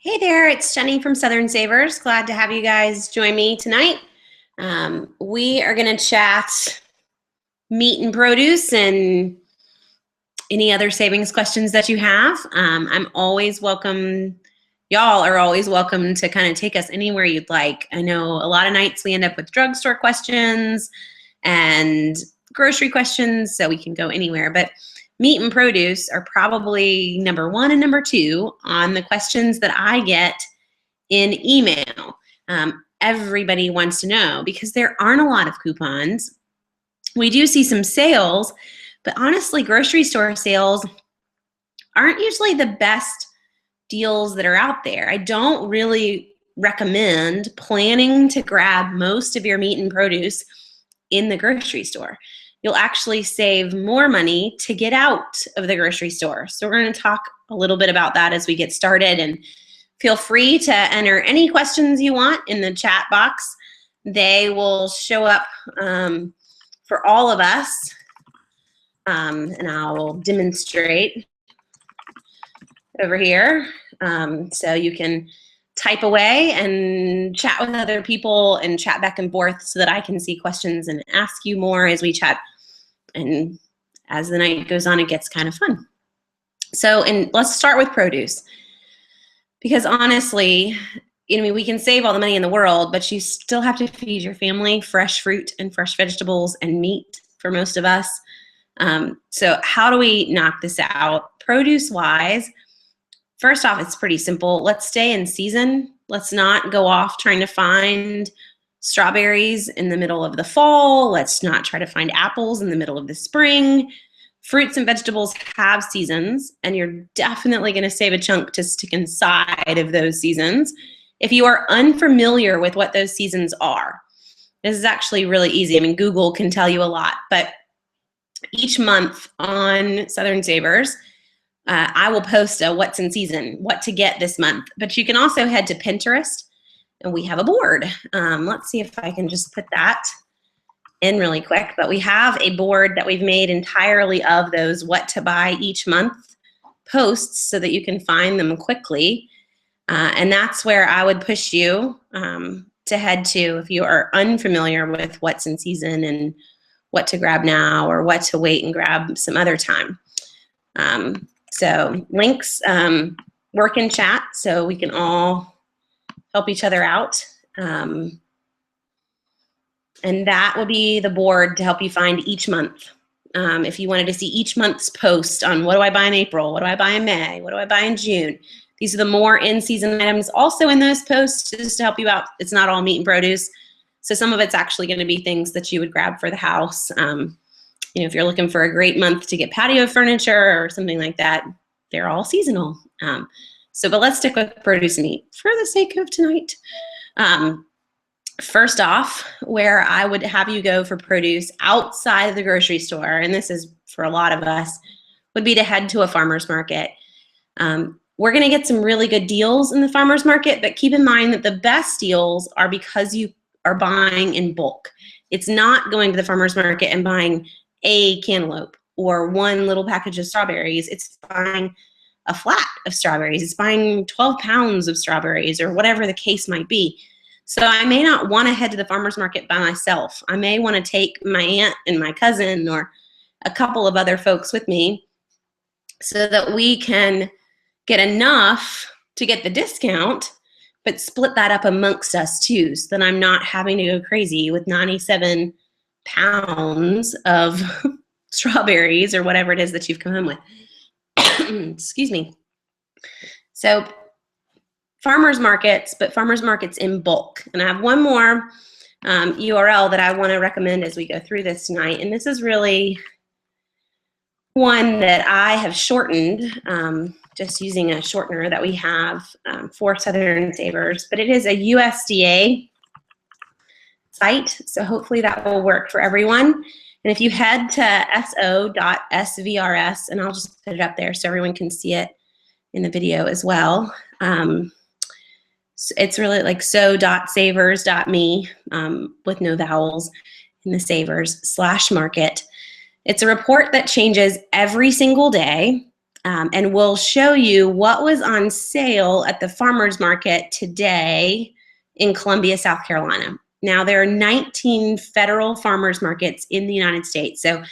Hey there, it's Jenny from Southern Savers. Glad to have you guys join me tonight. We are going to chat meat and produce and any other savings questions that you have. I'm always welcome. Y'all are always welcome to kind of take us anywhere you'd like. I know a lot of nights we end up with drugstore questions and grocery questions, so we can go anywhere. But meat and produce are probably number 1 and number 2 on the questions that I get in email. Everybody wants to know because there aren't a lot of coupons. We do see some sales, but honestly, grocery store sales aren't usually the best deals that are out there. I don't really recommend planning to grab most of your meat and produce in the grocery store. You'll actually save more money to get out of the grocery store. So we're going to talk a little bit about that as we get started, and feel free to enter any questions you want in the chat box. They will show up for all of us, and I'll demonstrate over here. So you can type away and chat with other people and chat back and forth so that I can see questions and ask you more as we chat. And as the night goes on, it gets kind of fun. So, let's start with produce. Because honestly, we can save all the money in the world, but you still have to feed your family fresh fruit and fresh vegetables and meat for most of us. So how do we knock this out? Produce-wise, first off, it's pretty simple. Let's stay in season. Let's not go off trying to find strawberries in the middle of the fall. Let's not try to find apples in the middle of the spring. Fruits and vegetables have seasons, and you're definitely going to save a chunk to stick inside of those seasons if you are unfamiliar with what those seasons are. This is actually really easy. I mean, Google can tell you a lot, but each month on Southern Savers, I will post a what's in season, what to get this month. But you can also head to Pinterest, and we have a board. Let's see if I can just put that in really quick. But we have a board that we've made entirely of those what to buy each month posts so that you can find them quickly. And that's where I would push you to head to if you are unfamiliar with what's in season and what to grab now or what to wait and grab some other time. So links work in chat so we can all help each other out. And that will be the board to help you find each month. If you wanted to see each month's post on what do I buy in April, what do I buy in May, what do I buy in June, these are the more in-season items also in those posts just to help you out. It's not all meat and produce. So some of it's actually going to be things that you would grab for the house. If you're looking for a great month to get patio furniture or something like that, they're all seasonal. But let's stick with produce and meat for the sake of tonight. First off, where I would have you go for produce outside of the grocery store, and this is for a lot of us, would be to head to a farmer's market. We're going to get some really good deals in the farmer's market, but keep in mind that the best deals are because you are buying in bulk. It's not going to the farmer's market and buying a cantaloupe or one little package of strawberries. It's buying a flat of strawberries. It's buying 12 pounds of strawberries or whatever the case might be. So I may not want to head to the farmer's market by myself. I may want to take my aunt and my cousin or a couple of other folks with me so that we can get enough to get the discount, but split that up amongst us too, so that I'm not having to go crazy with 97 pounds of strawberries or whatever it is that you've come home with. Excuse me. So farmers markets, but farmers markets in bulk. And I have one more URL that I want to recommend as we go through this tonight. And this is really one that I have shortened, just using a shortener that we have for Southern Savers. But it is a USDA site, so hopefully that will work for everyone. And if you head to so.svrs, and I'll just put it up there so everyone can see it in the video as well. It's really like so.savers.me with no vowels in the savers /market. It's a report that changes every single day and we'll show you what was on sale at the farmer's market today in Columbia, South Carolina. Now, there are 19 federal farmers markets in the United States. So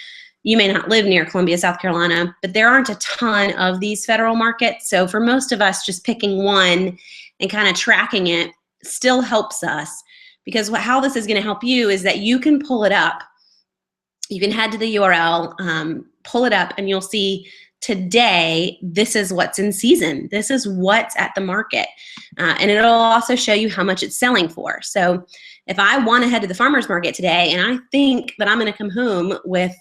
you may not live near Columbia, South Carolina, but there aren't a ton of these federal markets. So for most of us, just picking one and kind of tracking it still helps us, because how this is going to help you is that you can pull it up. You can head to the URL, pull it up, and you'll see today, this is what's in season. This is what's at the market. And it'll also show you how much it's selling for. So if I want to head to the farmer's market today and I think that I'm going to come home with,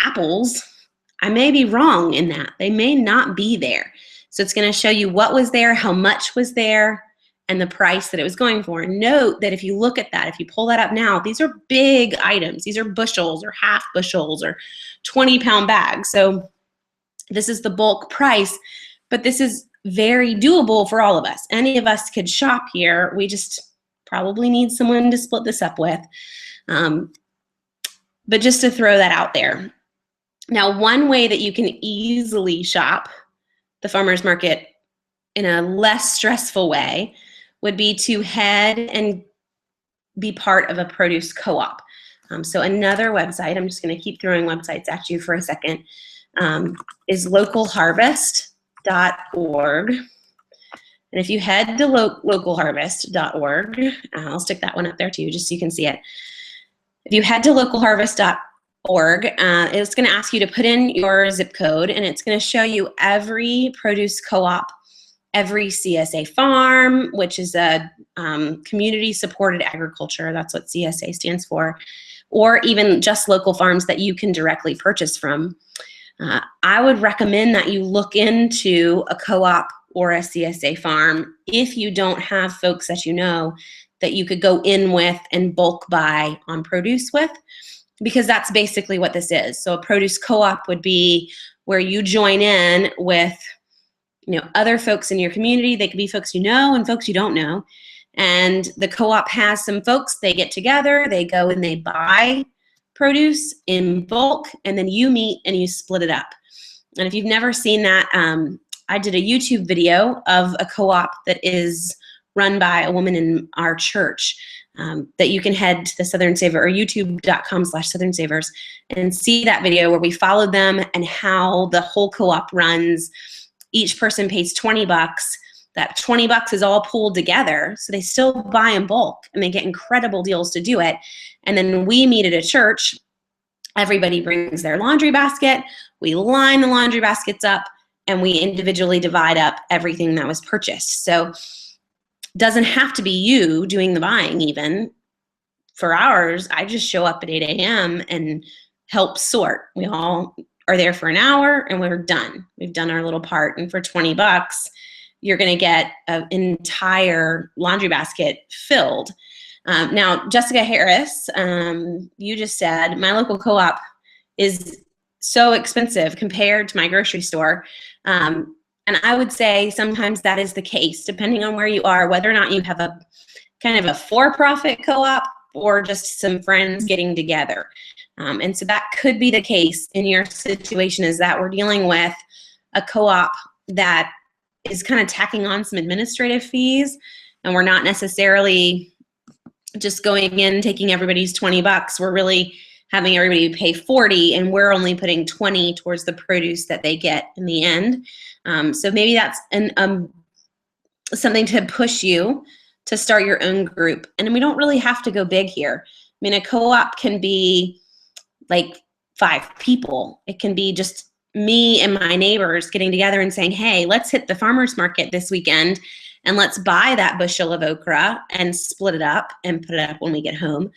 apples, I may be wrong in that. They may not be there. So it's going to show you what was there, how much was there, and the price that it was going for. And note that if you look at that, if you pull that up now, these are big items. These are bushels or half bushels or 20-pound bags. So this is the bulk price, but this is very doable for all of us. Any of us could shop here. We just probably need someone to split this up with. But just to throw that out there. Now, one way that you can easily shop the farmer's market in a less stressful way would be to head and be part of a produce co-op. So another website, I'm just going to keep throwing websites at you for a second, is localharvest.org. And if you head to localharvest.org, I'll stick that one up there too, just so you can see it. If you head to localharvest.org, it's going to ask you to put in your zip code, and it's going to show you every produce co-op, every CSA farm, which is a community-supported agriculture. That's what CSA stands for, or even just local farms that you can directly purchase from. I would recommend that you look into a co-op or a CSA farm if you don't have folks that you know that you could go in with and bulk buy on produce with, because that's basically what this is. So a produce co-op would be where you join in with other folks in your community. They could be folks you know and folks you don't know. And the co-op has some folks, they get together, they go and they buy produce in bulk, and then you meet and you split it up. And if you've never seen that, I did a YouTube video of a co-op that is run by a woman in our church, that you can head to the Southern Saver or youtube.com/Southern Savers and see that video where we followed them and how the whole co-op runs. Each person pays $20. That $20 is all pooled together, so they still buy in bulk and they get incredible deals to do it. And then we meet at a church. Everybody brings their laundry basket. We line the laundry baskets up and we individually divide up everything that was purchased. So doesn't have to be you doing the buying even. For ours, I just show up at 8 a.m. and help sort. We all are there for an hour and we're done. We've done our little part. And for $20, you're going to get an entire laundry basket filled. Now, Jessica Harris, you just said, my local co-op is so expensive compared to my grocery store. And I would say sometimes that is the case, depending on where you are, whether or not you have a kind of a for-profit co-op or just some friends getting together. And so that could be the case in your situation, is that we're dealing with a co-op that is kind of tacking on some administrative fees, and we're not necessarily just going in, taking everybody's $20. We're really having everybody pay $40, and we're only putting $20 towards the produce that they get in the end. So maybe that's something to push you to start your own group. And we don't really have to go big here. I mean, a co-op can be like 5 people. It can be just me and my neighbors getting together and saying, hey, let's hit the farmer's market this weekend and let's buy that bushel of okra and split it up and put it up when we get home.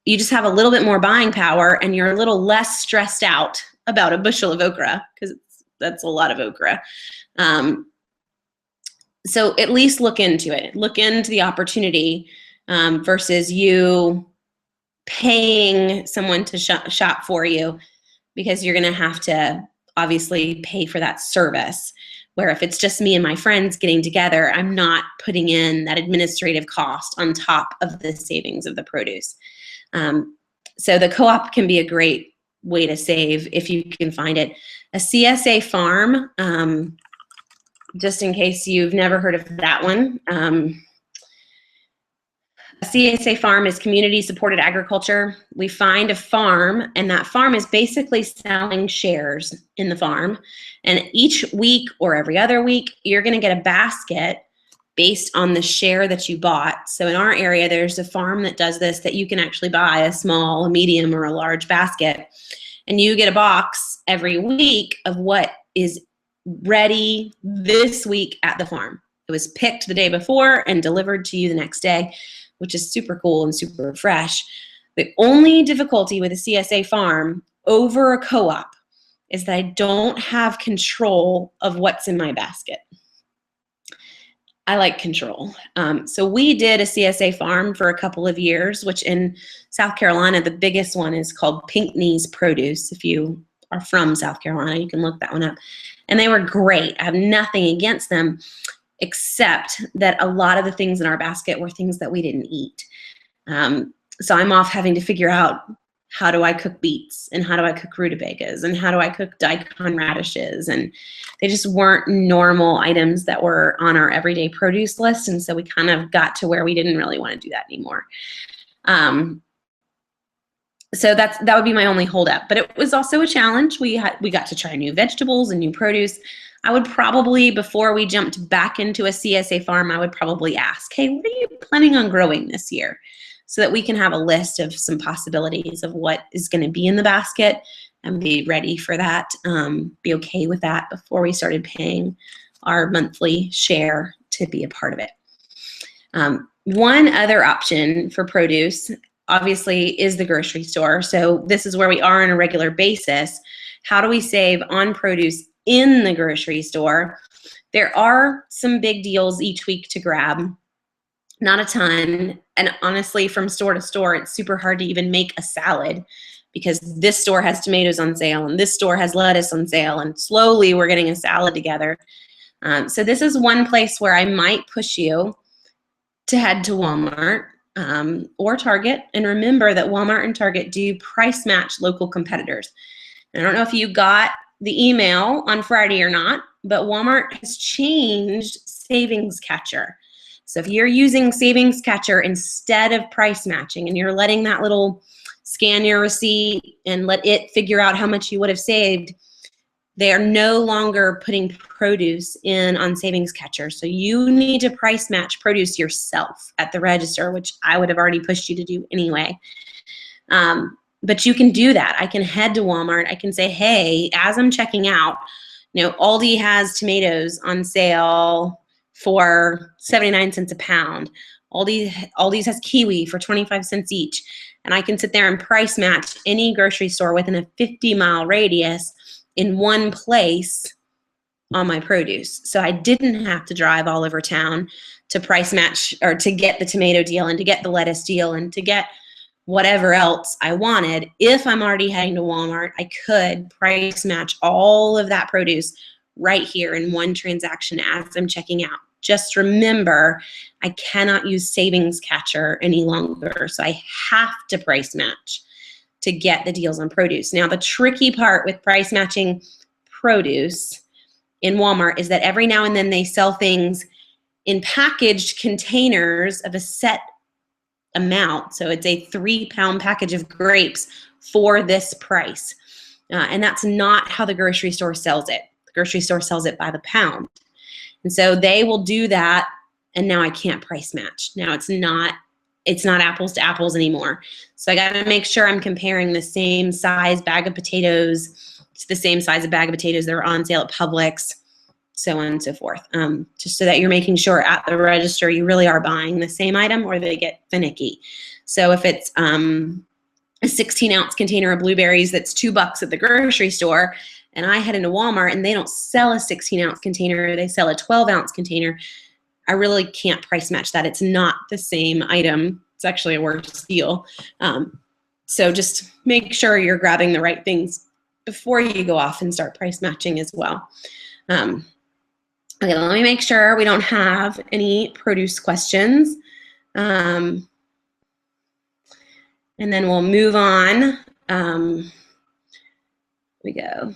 You just have a little bit more buying power and you're a little less stressed out about a bushel of okra, because that's a lot of okra. So at least look into it. Look into the opportunity versus you paying someone to shop for you, because you're going to have to obviously pay for that service. Where if it's just me and my friends getting together, I'm not putting in that administrative cost on top of the savings of the produce. So the co-op can be a great way to save if you can find it. A CSA farm, just in case you've never heard of that one. A CSA farm is community supported agriculture. We find a farm, and that farm is basically selling shares in the farm. And each week or every other week, you're going to get a basket based on the share that you bought. So in our area, there's a farm that does this, that you can actually buy a small, a medium, or a large basket. And you get a box every week of what is ready this week at the farm. It was picked the day before and delivered to you the next day, which is super cool and super fresh. The only difficulty with a CSA farm over a co-op is that I don't have control of what's in my basket. I like control. So we did a CSA farm for a couple of years, which in South Carolina, the biggest one is called Pinckney's Produce. If you are from South Carolina, you can look that one up. And they were great. I have nothing against them, except that a lot of the things in our basket were things that we didn't eat. So I'm off having to figure out, how do I cook beets, and how do I cook rutabagas, and how do I cook daikon radishes? And they just weren't normal items that were on our everyday produce list. And so we kind of got to where we didn't really want to do that anymore. So that would be my only holdup, but it was also a challenge. We got to try new vegetables and new produce. I would probably, before we jumped back into a CSA farm, I would probably ask, hey, what are you planning on growing this year? So that we can have a list of some possibilities of what is going to be in the basket and be ready for that, be okay with that before we started paying our monthly share to be a part of it. One other option for produce, obviously, is the grocery store. So this is where we are on a regular basis. How do we save on produce in the grocery store? There are some big deals each week to grab. Not a ton, and honestly, from store to store, it's super hard to even make a salad because this store has tomatoes on sale and this store has lettuce on sale, and slowly we're getting a salad together. So this is one place where I might push you to head to Walmart or Target, and remember that Walmart and Target do price match local competitors. And I don't know if you got the email on Friday or not, but Walmart has changed Savings Catcher. So if you're using Savings Catcher instead of price matching, and you're letting that little scan your receipt and let it figure out how much you would have saved, they are no longer putting produce in on Savings Catcher. So you need to price match produce yourself at the register, which I would have already pushed you to do anyway. But you can do that. I can head to Walmart. I can say, hey, as I'm checking out, Aldi has tomatoes on sale for 79 cents a pound. Aldi's has kiwi for 25 cents each. And I can sit there and price match any grocery store within a 50-mile radius in one place on my produce. So I didn't have to drive all over town to price match, or to get the tomato deal and to get the lettuce deal and to get whatever else I wanted. If I'm already heading to Walmart, I could price match all of that produce right here in one transaction as I'm checking out. Just remember, I cannot use Savings Catcher any longer, so I have to price match to get the deals on produce. Now, the tricky part with price matching produce in Walmart is that every now and then they sell things in packaged containers of a set amount. So it's a 3-pound package of grapes for this price. And that's not how the grocery store sells it. The grocery store sells it by the pound. And so they will do that, and now I can't price match. Now it's not apples to apples anymore. So I got to make sure I'm comparing the same size bag of potatoes to the same size of bag of potatoes that are on sale at Publix, so on and so forth. Just so that you're making sure at the register you really are buying the same item, or they get finicky. So if it's a 16-ounce container of blueberries that's $2 at the grocery store, and I head into Walmart and they don't sell a 16-ounce container, they sell a 12-ounce container, I really can't price match that. It's not the same item. It's actually a worse deal. So just make sure you're grabbing the right things before you go off and start price matching as well. Okay, let me make sure we don't have any produce questions. And then we'll move on. we go.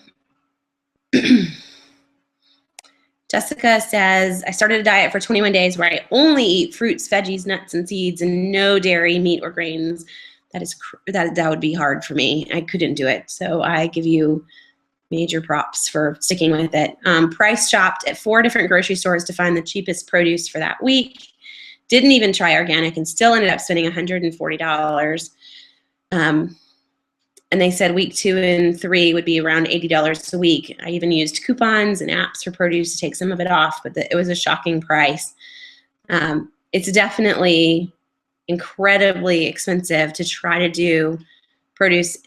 Jessica says, I started a diet for 21 days where I only eat fruits, veggies, nuts, and seeds, and no dairy, meat, or grains. That would be hard for me. I couldn't do it. So I give you major props for sticking with it. Price shopped at 4 different grocery stores to find the cheapest produce for that week. Didn't even try organic and still ended up spending $140. And they said week 2 and 3 would be around $80 a week. I even used coupons and apps for produce to take some of it off, but it was a shocking price. It's definitely incredibly expensive to try to do produce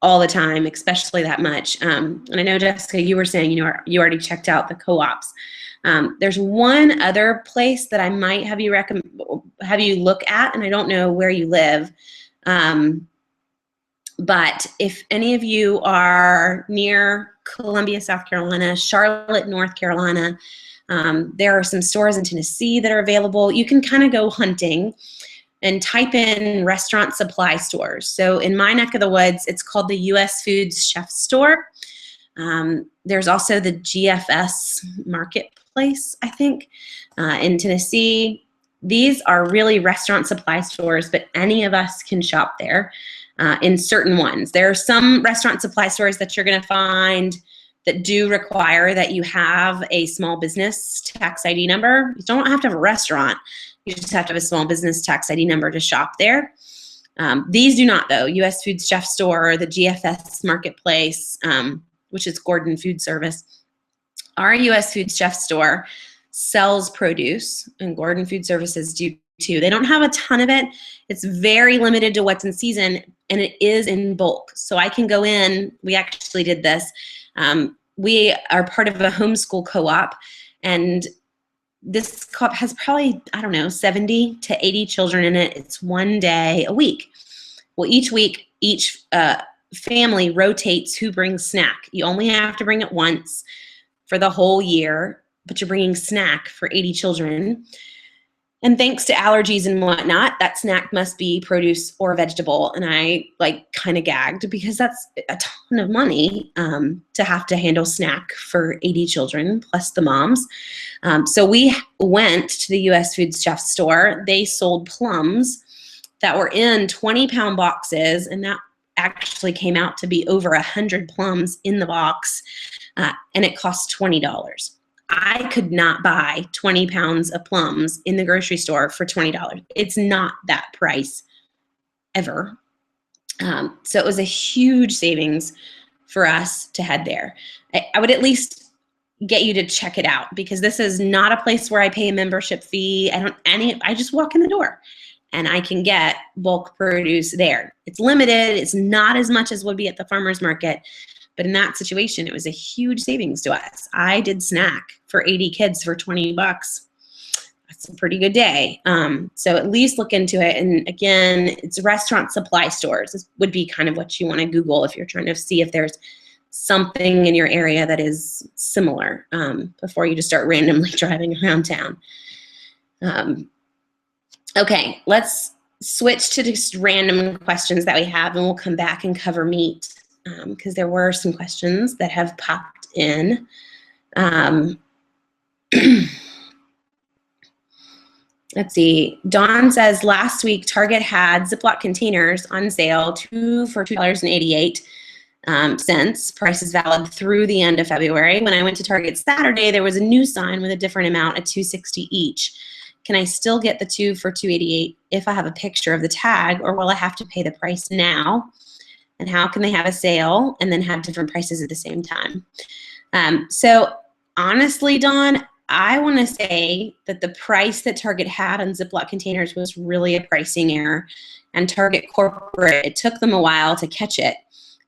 all the time, especially that much. And I know, Jessica, you were saying you already checked out the co-ops. There's one other place that I might have you look at, and I don't know where you live. But if any of you are near Columbia, South Carolina, Charlotte, North Carolina, there are some stores in Tennessee that are available. You can kind of go hunting and type in restaurant supply stores. So in my neck of the woods, it's called the U.S. Foods Chef Store. There's also the GFS Marketplace, I think, in Tennessee. These are really restaurant supply stores, but any of us can shop there. In certain ones. There are some restaurant supply stores that you're going to find that do require that you have a small business tax ID number. You don't have to have a restaurant. You just have to have a small business tax ID number to shop there. These do not, though. U.S. Foods Chef Store, the GFS Marketplace, which is Gordon Food Service. Our U.S. Foods Chef Store sells produce, and Gordon Food Services do too. They don't have a ton of it. It's very limited to what's in season, and it is in bulk. So I can go in. We actually did this. We are part of a homeschool co-op, and this co-op has probably, 70 to 80 children in it. It's one day a week. Well, each week, each family rotates who brings snack. You only have to bring it once for the whole year, but you're bringing snack for 80 children. And thanks to allergies and whatnot, that snack must be produce or vegetable. And I kind of gagged because that's a ton of money to have to handle snack for 80 children plus the moms. So we went to the U.S. Foods Chef Store. They sold plums that were in 20-pound boxes, and that actually came out to be over 100 plums in the box, and it cost $20. I could not buy 20 pounds of plums in the grocery store for $20. It's not that price ever. So it was a huge savings for us to head there. I would at least get you to check it out, because this is not a place where I pay a membership fee. I just walk in the door and I can get bulk produce there. It's limited. It's not as much as would be at the farmer's market. But in that situation, it was a huge savings to us. I did snack for 80 kids for $20. That's a pretty good day. So at least look into it. And again, it's restaurant supply stores. This would be kind of what you want to Google if you're trying to see if there's something in your area that is similar before you just start randomly driving around town. Okay, let's switch to just random questions that we have, and we'll come back and cover meat. Because there were some questions that have popped in. Let's see. Dawn says, last week Target had Ziploc containers on sale, 2 for $2.88. Price is valid through the end of February. When I went to Target Saturday, there was a new sign with a different amount at $2.60 each. Can I still get the 2 for $2.88 if I have a picture of the tag, or will I have to pay the price now? And how can they have a sale and then have different prices at the same time? So honestly, Dawn, I want to say that the price that Target had on Ziploc containers was really a pricing error. And Target corporate, it took them a while to catch it,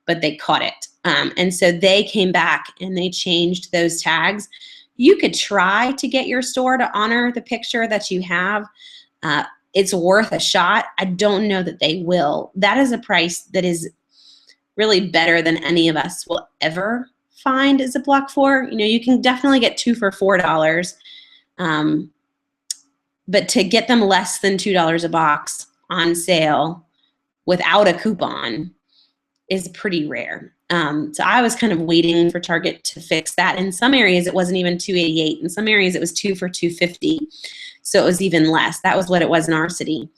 but they caught it. And so they came back and they changed those tags. You could try to get your store to honor the picture that you have. It's worth a shot. I don't know that they will. That is a price that is really better than any of us will ever find a Ziploc for. You can definitely get 2 for $4. But to get them less than $2 a box on sale without a coupon is pretty rare. So I was kind of waiting for Target to fix that. In some areas, it wasn't even $2.88. In some areas, it was 2 for $2.50. So it was even less. That was what it was in our city.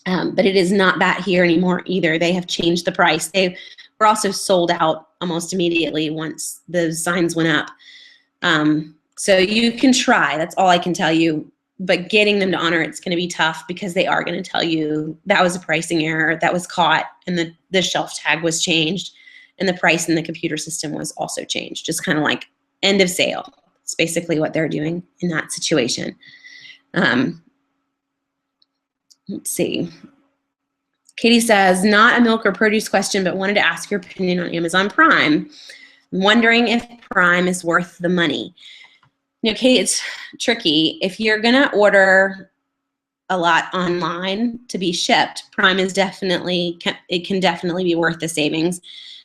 But it is not that here anymore either. They have changed the price. They were also sold out almost immediately once the signs went up. So you can try. That's all I can tell you. But getting them to honor it's going to be tough because they are going to tell you that was a pricing error that was caught and the shelf tag was changed and the price in the computer system was also changed. Just kind of like end of sale. It's basically what they're doing in that situation. Let's see. Katie says, not a milk or produce question, but wanted to ask your opinion on Amazon Prime. I'm wondering if Prime is worth the money. You know, Katie, it's tricky. If you're going to order a lot online to be shipped, Prime is definitely, it can definitely be worth the savings.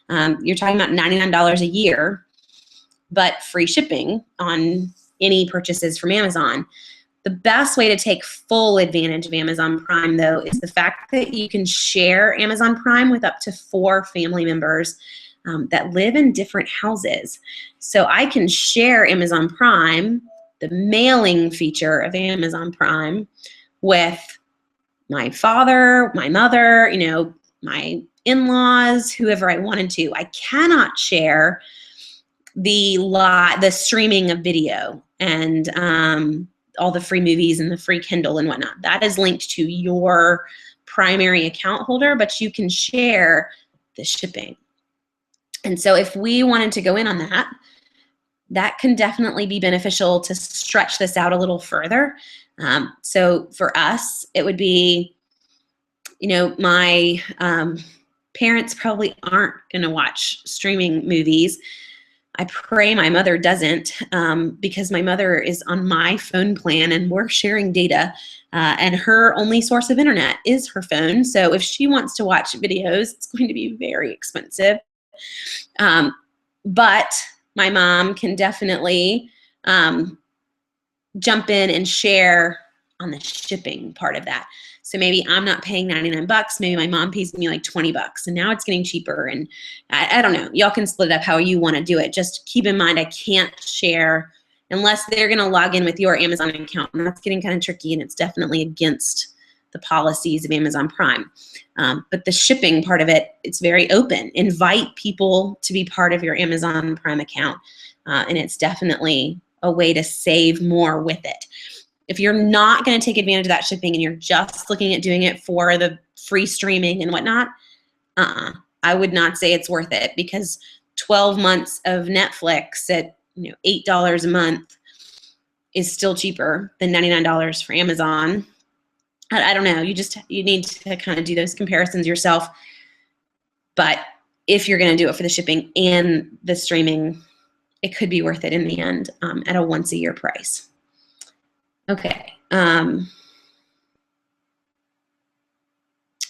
You're talking about $99 a year, but free shipping on any purchases from Amazon. The best way to take full advantage of Amazon Prime, though, is the fact that you can share Amazon Prime with up to 4 family members that live in different houses. So I can share Amazon Prime, the mailing feature of Amazon Prime, with my father, my mother, you know, my in-laws, whoever I wanted to. I cannot share the streaming of video and all the free movies and the free Kindle and whatnot. That is linked to your primary account holder, but you can share the shipping. And so if we wanted to go in on that, that can definitely be beneficial to stretch this out a little further. So for us, it would be, you know, my parents probably aren't going to watch streaming movies. I pray my mother doesn't, because my mother is on my phone plan and we're sharing data, and her only source of internet is her phone. So if she wants to watch videos, it's going to be very expensive. But my mom can definitely jump in and share on the shipping part of that. So maybe I'm not paying 99 bucks. Maybe my mom pays me like 20 bucks and now it's getting cheaper. And I don't know, y'all can split it up how you want to do it. Just keep in mind, I can't share unless they're going to log in with your Amazon account. And that's getting kind of tricky and it's definitely against the policies of Amazon Prime. But the shipping part of it, it's very open. Invite people to be part of your Amazon Prime account. And it's definitely a way to save more with it. If you're not going to take advantage of that shipping and you're just looking at doing it for the free streaming and whatnot, I would not say it's worth it, because 12 months of Netflix at $8 a month is still cheaper than $99 for Amazon. I don't know. You need to kind of do those comparisons yourself. But if you're going to do it for the shipping and the streaming, it could be worth it in the end at a once a year price. Okay.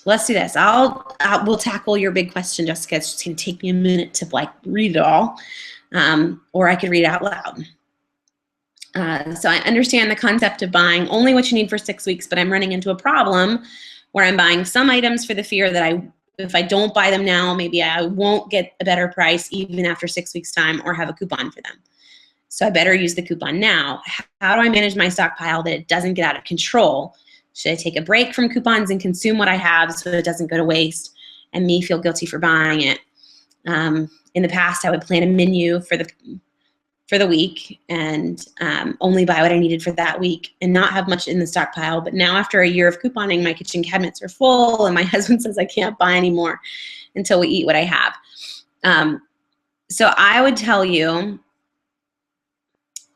Let's do this. We'll tackle your big question, Jessica. It's just going to take me a minute to read it all, or I could read it out loud. So I understand the concept of buying only what you need for 6 weeks, but I'm running into a problem where I'm buying some items for the fear that if I don't buy them now, maybe I won't get a better price even after 6 weeks time or have a coupon for them. So I better use the coupon now. How do I manage my stockpile that it doesn't get out of control? Should I take a break from coupons and consume what I have so it doesn't go to waste and me feel guilty for buying it? In the past, I would plan a menu for the week and only buy what I needed for that week and not have much in the stockpile. But now after a year of couponing, my kitchen cabinets are full and my husband says I can't buy anymore until we eat what I have. So I would tell you,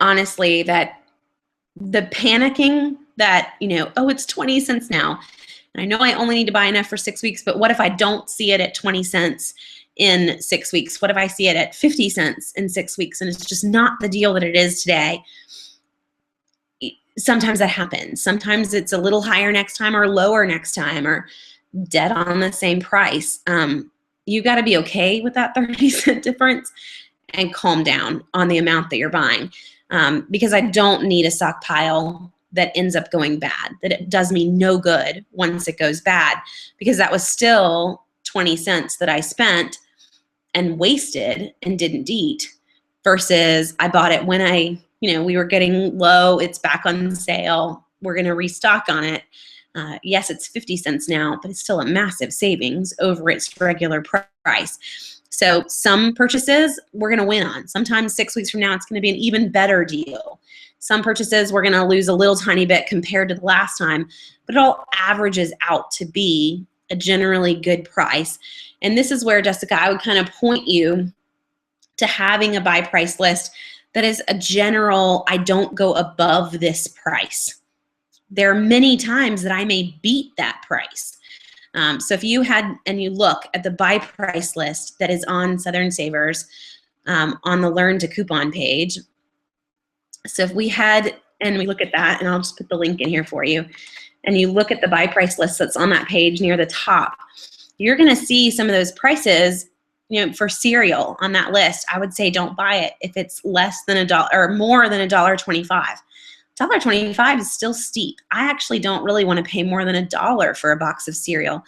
honestly, that the panicking that, oh, it's 20 cents now. And I know I only need to buy enough for 6 weeks, but what if I don't see it at 20 cents in 6 weeks? What if I see it at 50 cents in 6 weeks and it's just not the deal that it is today? Sometimes that happens. Sometimes it's a little higher next time or lower next time or dead on the same price. You got to be okay with that 30-cent difference and calm down on the amount that you're buying. Because I don't need a stockpile that ends up going bad, that it does me no good once it goes bad, because that was still 20 cents that I spent and wasted and didn't eat, versus I bought it when we were getting low, it's back on sale, we're going to restock on it. Yes, it's 50 cents now, but it's still a massive savings over its regular price. So some purchases we're going to win on. Sometimes 6 weeks from now, it's going to be an even better deal. Some purchases we're going to lose a little tiny bit compared to the last time, but it all averages out to be a generally good price. And this is where, Jessica, I would kind of point you to having a buy price list that is a general, I don't go above this price. There are many times that I may beat that price. So if you had, and you look at the buy price list that is on Southern Savers on the Learn to Coupon page. So if we had, and we look at that, and I'll just put the link in here for you, and you look at the buy price list that's on that page near the top, you're going to see some of those prices, for cereal on that list. I would say don't buy it if it's less than $1 or more than $1.25. $1.25 is still steep. I actually don't really want to pay more than $1 for a box of cereal.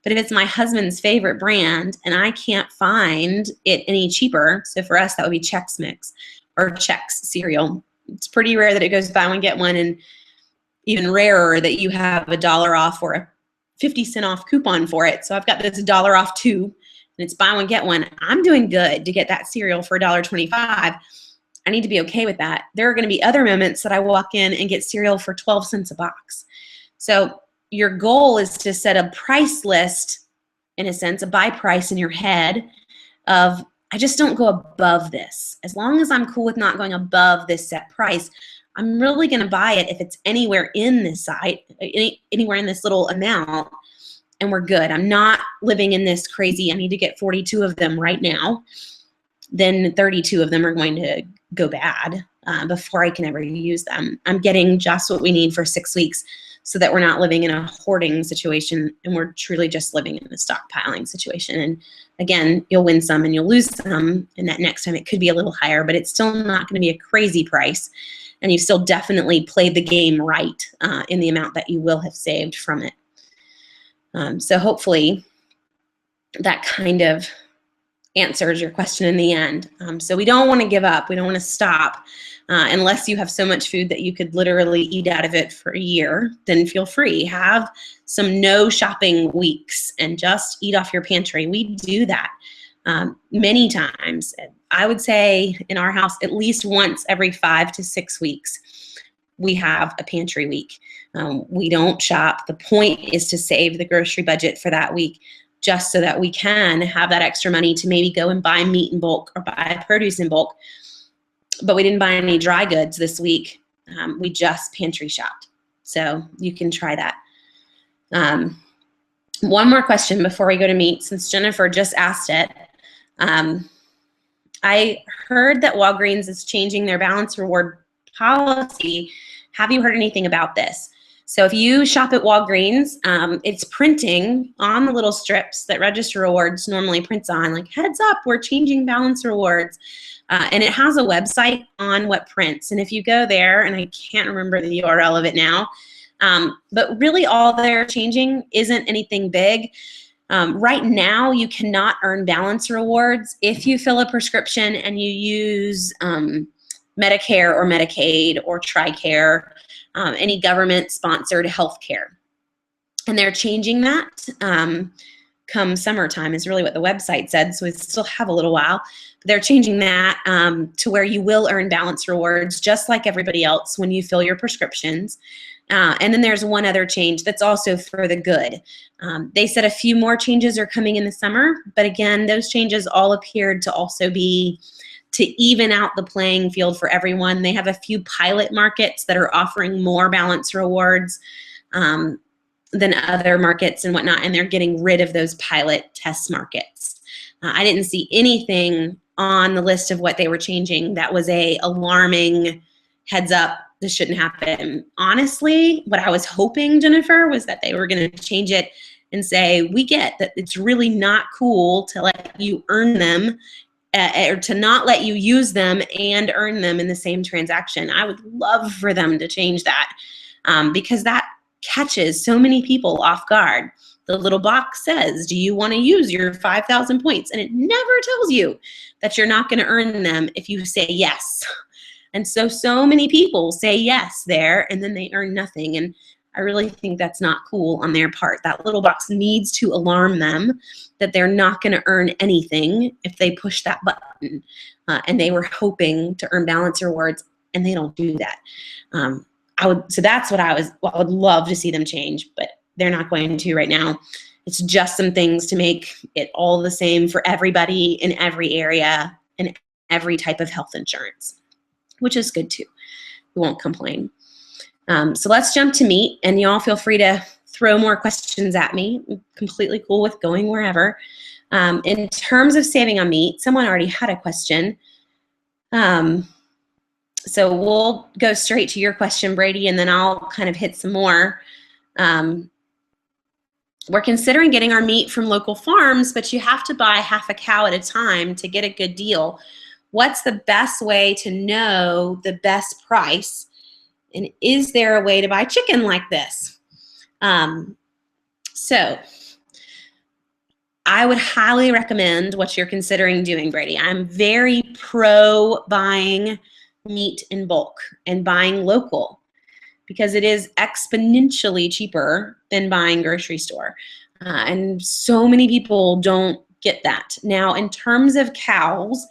But if it's my husband's favorite brand and I can't find it any cheaper, so for us that would be Chex Mix or Chex cereal. It's pretty rare that it goes buy one, get one, and even rarer that you have $1 off or a 50-cent off coupon for it. So I've got this $1 off too, and it's buy one, get one. I'm doing good to get that cereal for $1.25. I need to be okay with that. There are going to be other moments that I walk in and get cereal for 12 cents a box. So your goal is to set a price list, in a sense, a buy price in your head of, I just don't go above this. As long as I'm cool with not going above this set price, I'm really going to buy it if it's anywhere in this site, anywhere in this little amount, and we're good. I'm not living in this crazy, I need to get 42 of them right now. Then 32 of them are going to go bad before I can ever use them. I'm getting just what we need for 6 weeks so that we're not living in a hoarding situation and we're truly just living in a stockpiling situation. And again, you'll win some and you'll lose some, and that next time it could be a little higher, but it's still not going to be a crazy price. And you've still definitely played the game right in the amount that you will have saved from it. So hopefully that kind of answers your question in the end. So we don't want to give up. We don't want to stop unless you have so much food that you could literally eat out of it for a year. Then feel free. Have some no shopping weeks and just eat off your pantry. We do that many times. I would say in our house, at least once every 5 to 6 weeks, we have a pantry week. We don't shop. The point is to save the grocery budget for that week, just so that we can have that extra money to maybe go and buy meat in bulk or buy produce in bulk. But we didn't buy any dry goods this week. We just pantry shopped. So you can try that. One more question before we go to meat, since Jennifer just asked it. I heard that Walgreens is changing their balance reward policy. Have you heard anything about this? So if you shop at Walgreens, it's printing on the little strips that Register Rewards normally prints on, like, heads up, we're changing balance rewards. And it has a website on what prints. And if you go there, and I can't remember the URL of it now, but really all they're changing isn't anything big. Right now, you cannot earn balance rewards if you fill a prescription and you use Medicare or Medicaid or TRICARE, any government-sponsored health care. And they're changing that come summertime is really what the website said, so we still have a little while. But they're changing that to where you will earn balance rewards just like everybody else when you fill your prescriptions. And then there's one other change that's also for the good. They said a few more changes are coming in the summer, but again, those changes all appeared to also be to even out the playing field for everyone. They have a few pilot markets that are offering more balance rewards than other markets and whatnot, and they're getting rid of those pilot test markets. I didn't see anything on the list of what they were changing that was a alarming heads up, this shouldn't happen. Honestly, what I was hoping, Jennifer, was that they were going to change it and say, we get that it's really not cool to let you earn them or to not let you use them and earn them in the same transaction. I would love for them to change that because that catches so many people off guard. The little box says, do you want to use your 5,000 points? And it never tells you that you're not going to earn them if you say yes. And so many people say yes there, and then they earn nothing. And I really think that's not cool on their part. That little box needs to alarm them that they're not going to earn anything if they push that button. And they were hoping to earn balance rewards, and they don't do that. So that's what I would love to see them change, but they're not going to right now. It's just some things to make it all the same for everybody in every area and every type of health insurance, which is good too. We won't complain. So let's jump to meat, and y'all feel free to throw more questions at me. I'm completely cool with going wherever. In terms of saving on meat, someone already had a question. So we'll go straight to your question, Brady, and then I'll kind of hit some more. We're considering getting our meat from local farms, but you have to buy half a cow at a time to get a good deal. What's the best way to know the best price? And is there a way to buy chicken like this? So I would highly recommend what you're considering doing, Brady. I'm very pro buying meat in bulk and buying local, because it is exponentially cheaper than buying grocery store. And so many people don't get that. Now, in terms of cows,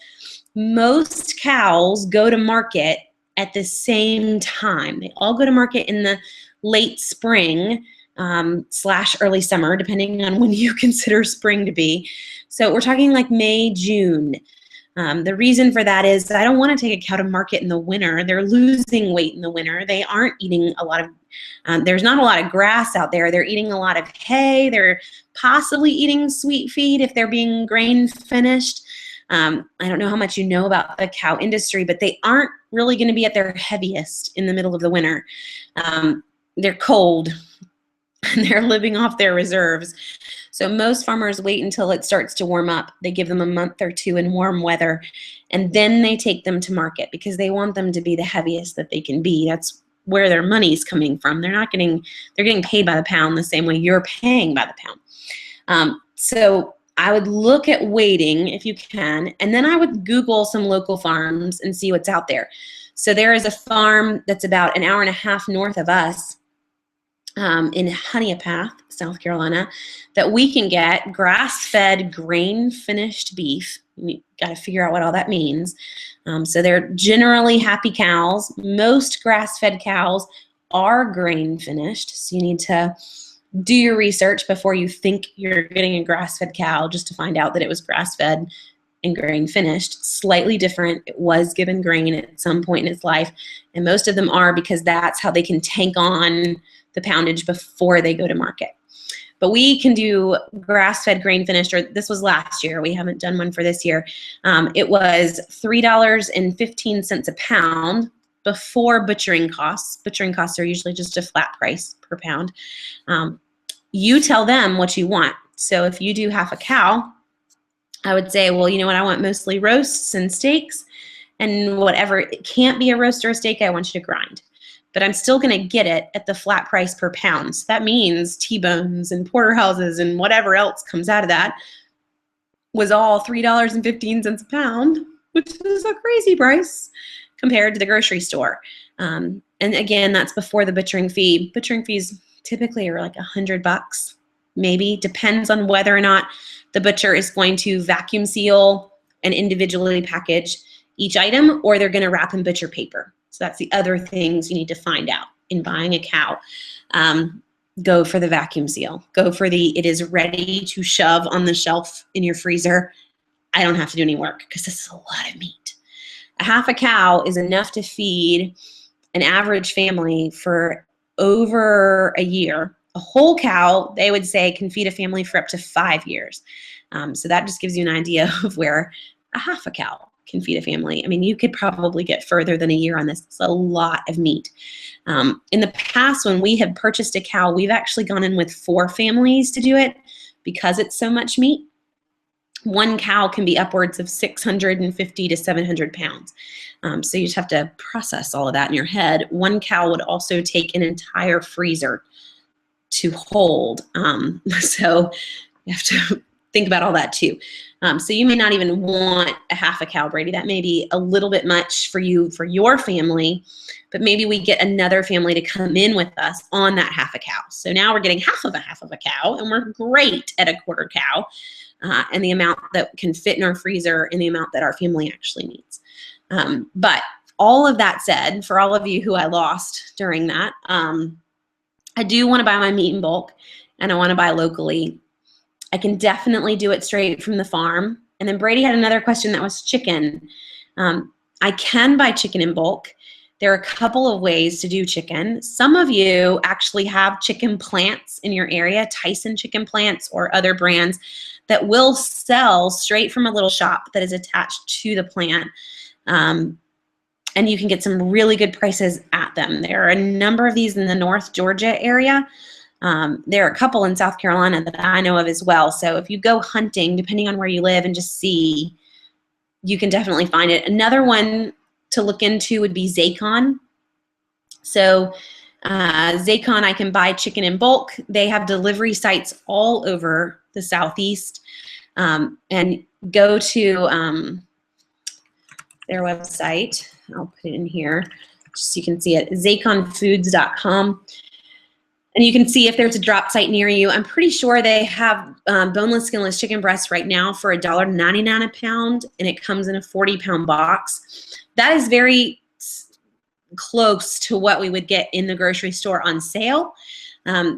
most cows go to market at the same time. They all go to market in the late spring / early summer, depending on when you consider spring to be. So we're talking like May, June. The reason for that is I don't want to take a cow to market in the winter. They're losing weight in the winter. They aren't eating a lot of, there's not a lot of grass out there. They're eating a lot of hay. They're possibly eating sweet feed if they're being grain finished. I don't know how much you know about the cow industry, but they aren't really going to be at their heaviest in the middle of the winter. They're cold and they're living off their reserves. So most farmers wait until it starts to warm up. They give them a month or two in warm weather, and then they take them to market because they want them to be the heaviest that they can be. That's where their money's coming from. They're getting paid by the pound the same way you're paying by the pound. So I would look at waiting if you can, and then I would Google some local farms and see what's out there. So there is a farm that's about an hour and a half north of us, in Honeypath, South Carolina, that we can get grass-fed, grain-finished beef. You got to figure out what all that means. So they're generally happy cows. Most grass-fed cows are grain-finished, so you need to do your research before you think you're getting a grass-fed cow, just to find out that it was grass-fed and grain-finished. Slightly different. It was given grain at some point in its life, and most of them are, because that's how they can tank on the poundage before they go to market. But we can do grass-fed, grain-finished, or this was last year. We haven't done one for this year. It was $3.15 a pound before butchering costs. Butchering costs are usually just a flat price per pound. You tell them what you want. So if you do half a cow, I would say, well, you know what, I want mostly roasts and steaks, and whatever it can't be a roast or a steak, I want you to grind. But I'm still going to get it at the flat price per pound. So that means T-bones and porterhouses and whatever else comes out of that was all $3.15 a pound, which is a crazy price compared to the grocery store. And again, that's before the butchering fee. Butchering fees typically are like $100, maybe. Depends on whether or not the butcher is going to vacuum seal and individually package each item, or they're going to wrap in butcher paper. So that's the other things you need to find out in buying a cow. Go for the vacuum seal. Go for it is ready to shove on the shelf in your freezer. I don't have to do any work because this is a lot of meat. A half a cow is enough to feed an average family for over a year. A whole cow, they would say, can feed a family for up to 5 years. So that just gives you an idea of where a half a cow can feed a family. I mean, you could probably get further than a year on this. It's a lot of meat. In the past, when we have purchased a cow, we've actually gone in with 4 families to do it because it's so much meat. One cow can be upwards of 650 to 700 pounds. So you just have to process all of that in your head. One cow would also take an entire freezer. to hold. So you have to think about all that too. So you may not even want a half a cow, Brady. That may be a little bit much for you, for your family, but maybe we get another family to come in with us on that half a cow. So now we're getting half of a cow, and we're great at a quarter cow, and the amount that can fit in our freezer and the amount that our family actually needs. But all of that said, for all of you who I lost during that, I do want to buy my meat in bulk, and I want to buy locally. I can definitely do it straight from the farm. And then Brady had another question that was chicken. I can buy chicken in bulk. There are a couple of ways to do chicken. Some of you actually have chicken plants in your area, Tyson chicken plants or other brands that will sell straight from a little shop that is attached to the plant. And you can get some really good prices at them. There are a number of these in the North Georgia area. There are a couple in South Carolina that I know of as well. So if you go hunting, depending on where you live, and just see, you can definitely find it. Another one to look into would be Zaycon. So Zaycon, I can buy chicken in bulk. They have delivery sites all over the Southeast. And go to their website. I'll put it in here just so you can see it, zayconfoods.com. And you can see if there's a drop site near you. I'm pretty sure they have boneless, skinless chicken breasts right now for $1.99 a pound, and it comes in a 40-pound box. That is very close to what we would get in the grocery store on sale.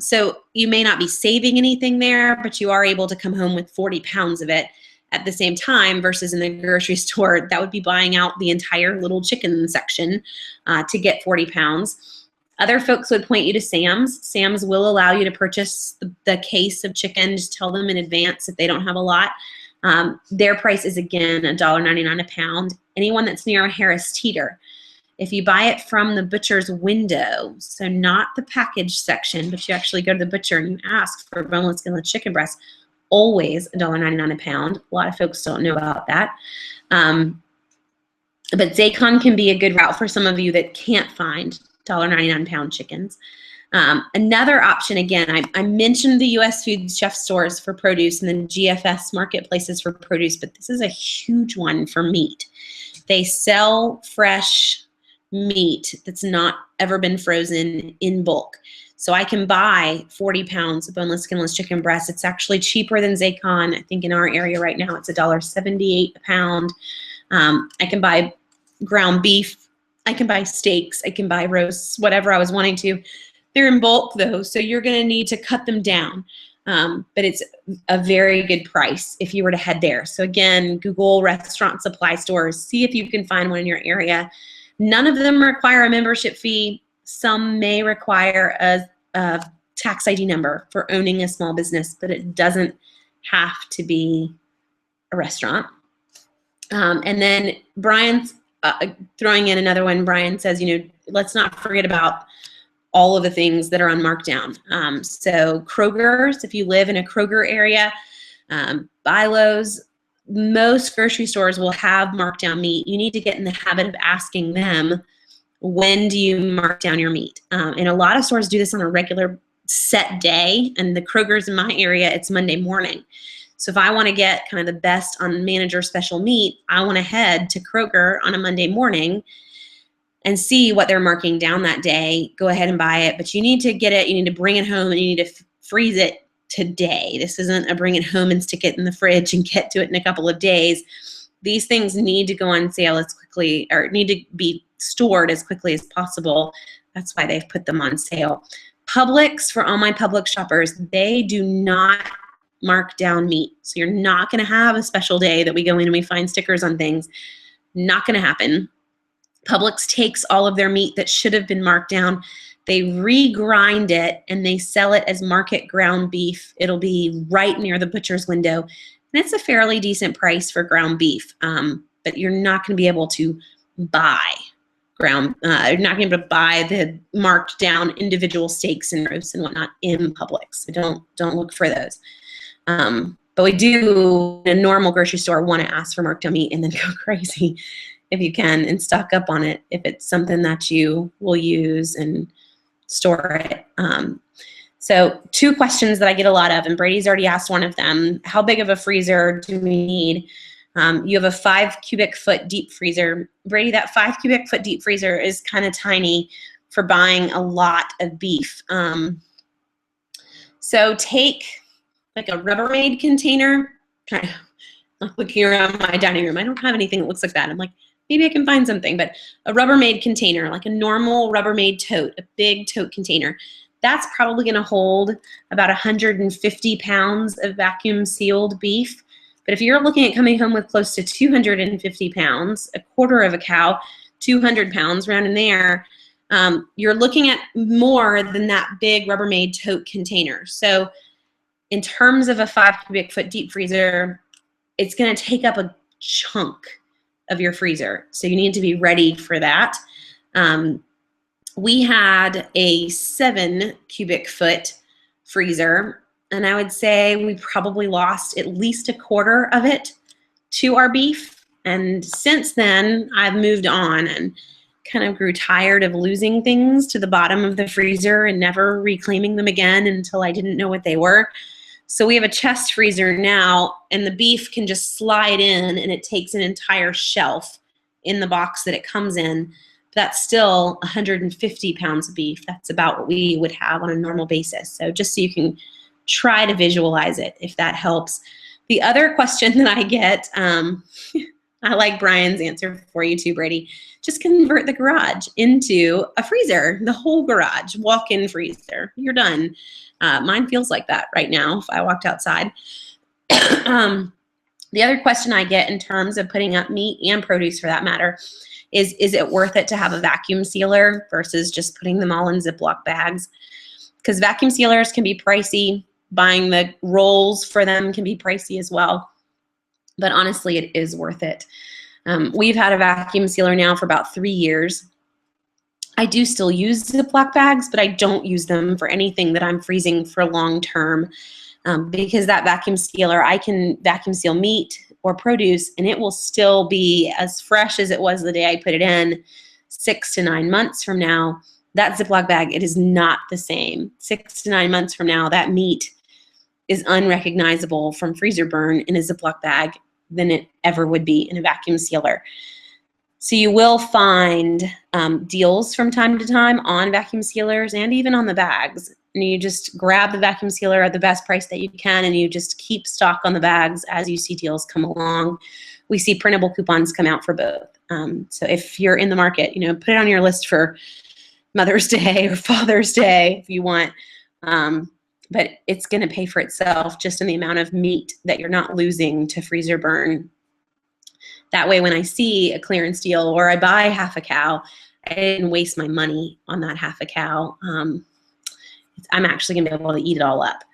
So you may not be saving anything there, but you are able to come home with 40 pounds of it at the same time, versus in the grocery store, that would be buying out the entire little chicken section to get 40 pounds. Other folks would point you to Sam's. Sam's will allow you to purchase the case of chicken. Just tell them in advance if they don't have a lot. Their price is, again, $1.99 a pound. Anyone that's near a Harris Teeter, if you buy it from the butcher's window, so not the package section, but you actually go to the butcher and you ask for boneless, skinless chicken breast, always $1.99 a pound. A lot of folks don't know about that. But Zaycon can be a good route for some of you that can't find $1.99 pound chickens. Another option, again, I mentioned the U.S. Food Chef stores for produce and then GFS marketplaces for produce, but this is a huge one for meat. They sell fresh meat that's not ever been frozen in bulk. So I can buy 40 pounds of boneless, skinless chicken breast. It's actually cheaper than Zaycon. I think in our area right now it's $1.78 a pound. I can buy ground beef. I can buy steaks, I can buy roasts, whatever I was wanting to. They're in bulk though, so you're gonna need to cut them down. But it's a very good price if you were to head there. So again, Google restaurant supply stores, see if you can find one in your area. None of them require a membership fee. Some may require a tax ID number for owning a small business, but it doesn't have to be a restaurant. And then Brian's throwing in another one. Brian says, let's not forget about all of the things that are on markdown. So Kroger's, if you live in a Kroger area, Bi-Lo's, most grocery stores will have markdown meat. You need to get in the habit of asking them, when do you mark down your meat? And a lot of stores do this on a regular set day, and the Kroger's in my area, it's Monday morning. So if I want to get kind of the best on manager special meat, I want to head to Kroger on a Monday morning and see what they're marking down that day. Go ahead and buy it, but you need to get it, you need to bring it home, and you need to freeze it today. This isn't a bring it home and stick it in the fridge and get to it in a couple of days. These things need to go on sale as quickly, or need to be stored as quickly as possible. That's why they've put them on sale. Publix, for all my Publix shoppers, they do not mark down meat. So you're not going to have a special day that we go in and we find stickers on things. Not going to happen. Publix takes all of their meat that should have been marked down, they regrind it, and they sell it as market ground beef. It'll be right near the butcher's window. And it's a fairly decent price for ground beef, but you're not going to be able to buy you're not going to be able to buy the marked down individual steaks and roasts and whatnot in Publix. So don't look for those. But we do, in a normal grocery store, want to ask for marked down meat and then go crazy if you can and stock up on it if it's something that you will use and store it. So 2 questions that I get a lot of, and Brady's already asked one of them. How big of a freezer do we need? You have a 5 cubic foot deep freezer. Brady, that 5 cubic foot deep freezer is kind of tiny for buying a lot of beef. So take like a Rubbermaid container. I'm looking around my dining room. I don't have anything that looks like that. I'm like, maybe I can find something, but a Rubbermaid container, like a normal Rubbermaid tote, a big tote container. That's probably going to hold about 150 pounds of vacuum sealed beef. But if you're looking at coming home with close to 250 pounds, a quarter of a cow, 200 pounds, round in there, you're looking at more than that big Rubbermaid tote container. So in terms of a 5 cubic foot deep freezer, it's going to take up a chunk of your freezer. So you need to be ready for that. We had a 7 cubic foot freezer, and I would say we probably lost at least a quarter of it to our beef. And since then, I've moved on and kind of grew tired of losing things to the bottom of the freezer and never reclaiming them again until I didn't know what they were. So we have a chest freezer now, and the beef can just slide in, and it takes an entire shelf in the box that it comes in. That's still 150 pounds of beef. That's about what we would have on a normal basis. So just so you can try to visualize it, if that helps. The other question that I get, I like Brian's answer for you too, Brady. Just convert the garage into a freezer, the whole garage, walk-in freezer. You're done. Mine feels like that right now if I walked outside. The other question I get in terms of putting up meat and produce for that matter is it worth it to have a vacuum sealer versus just putting them all in Ziploc bags? Because vacuum sealers can be pricey. Buying the rolls for them can be pricey as well. But honestly, it is worth it. We've had a vacuum sealer now for about 3 years. I do still use Ziploc bags, but I don't use them for anything that I'm freezing for long term because that vacuum sealer, I can vacuum seal meat or produce, and it will still be as fresh as it was the day I put it in 6 to 9 months from now. That Ziploc bag, it is not the same. 6 to 9 months from now, that meat is unrecognizable from freezer burn in a Ziploc bag than it ever would be in a vacuum sealer. So you will find deals from time to time on vacuum sealers and even on the bags. And you just grab the vacuum sealer at the best price that you can, and you just keep stock on the bags as you see deals come along. We see printable coupons come out for both. So if you're in the market, put it on your list for Mother's Day or Father's Day if you want. But it's going to pay for itself just in the amount of meat that you're not losing to freezer burn. That way, when I see a clearance deal or I buy half a cow, I didn't waste my money on that half a cow. I'm actually going to be able to eat it all up.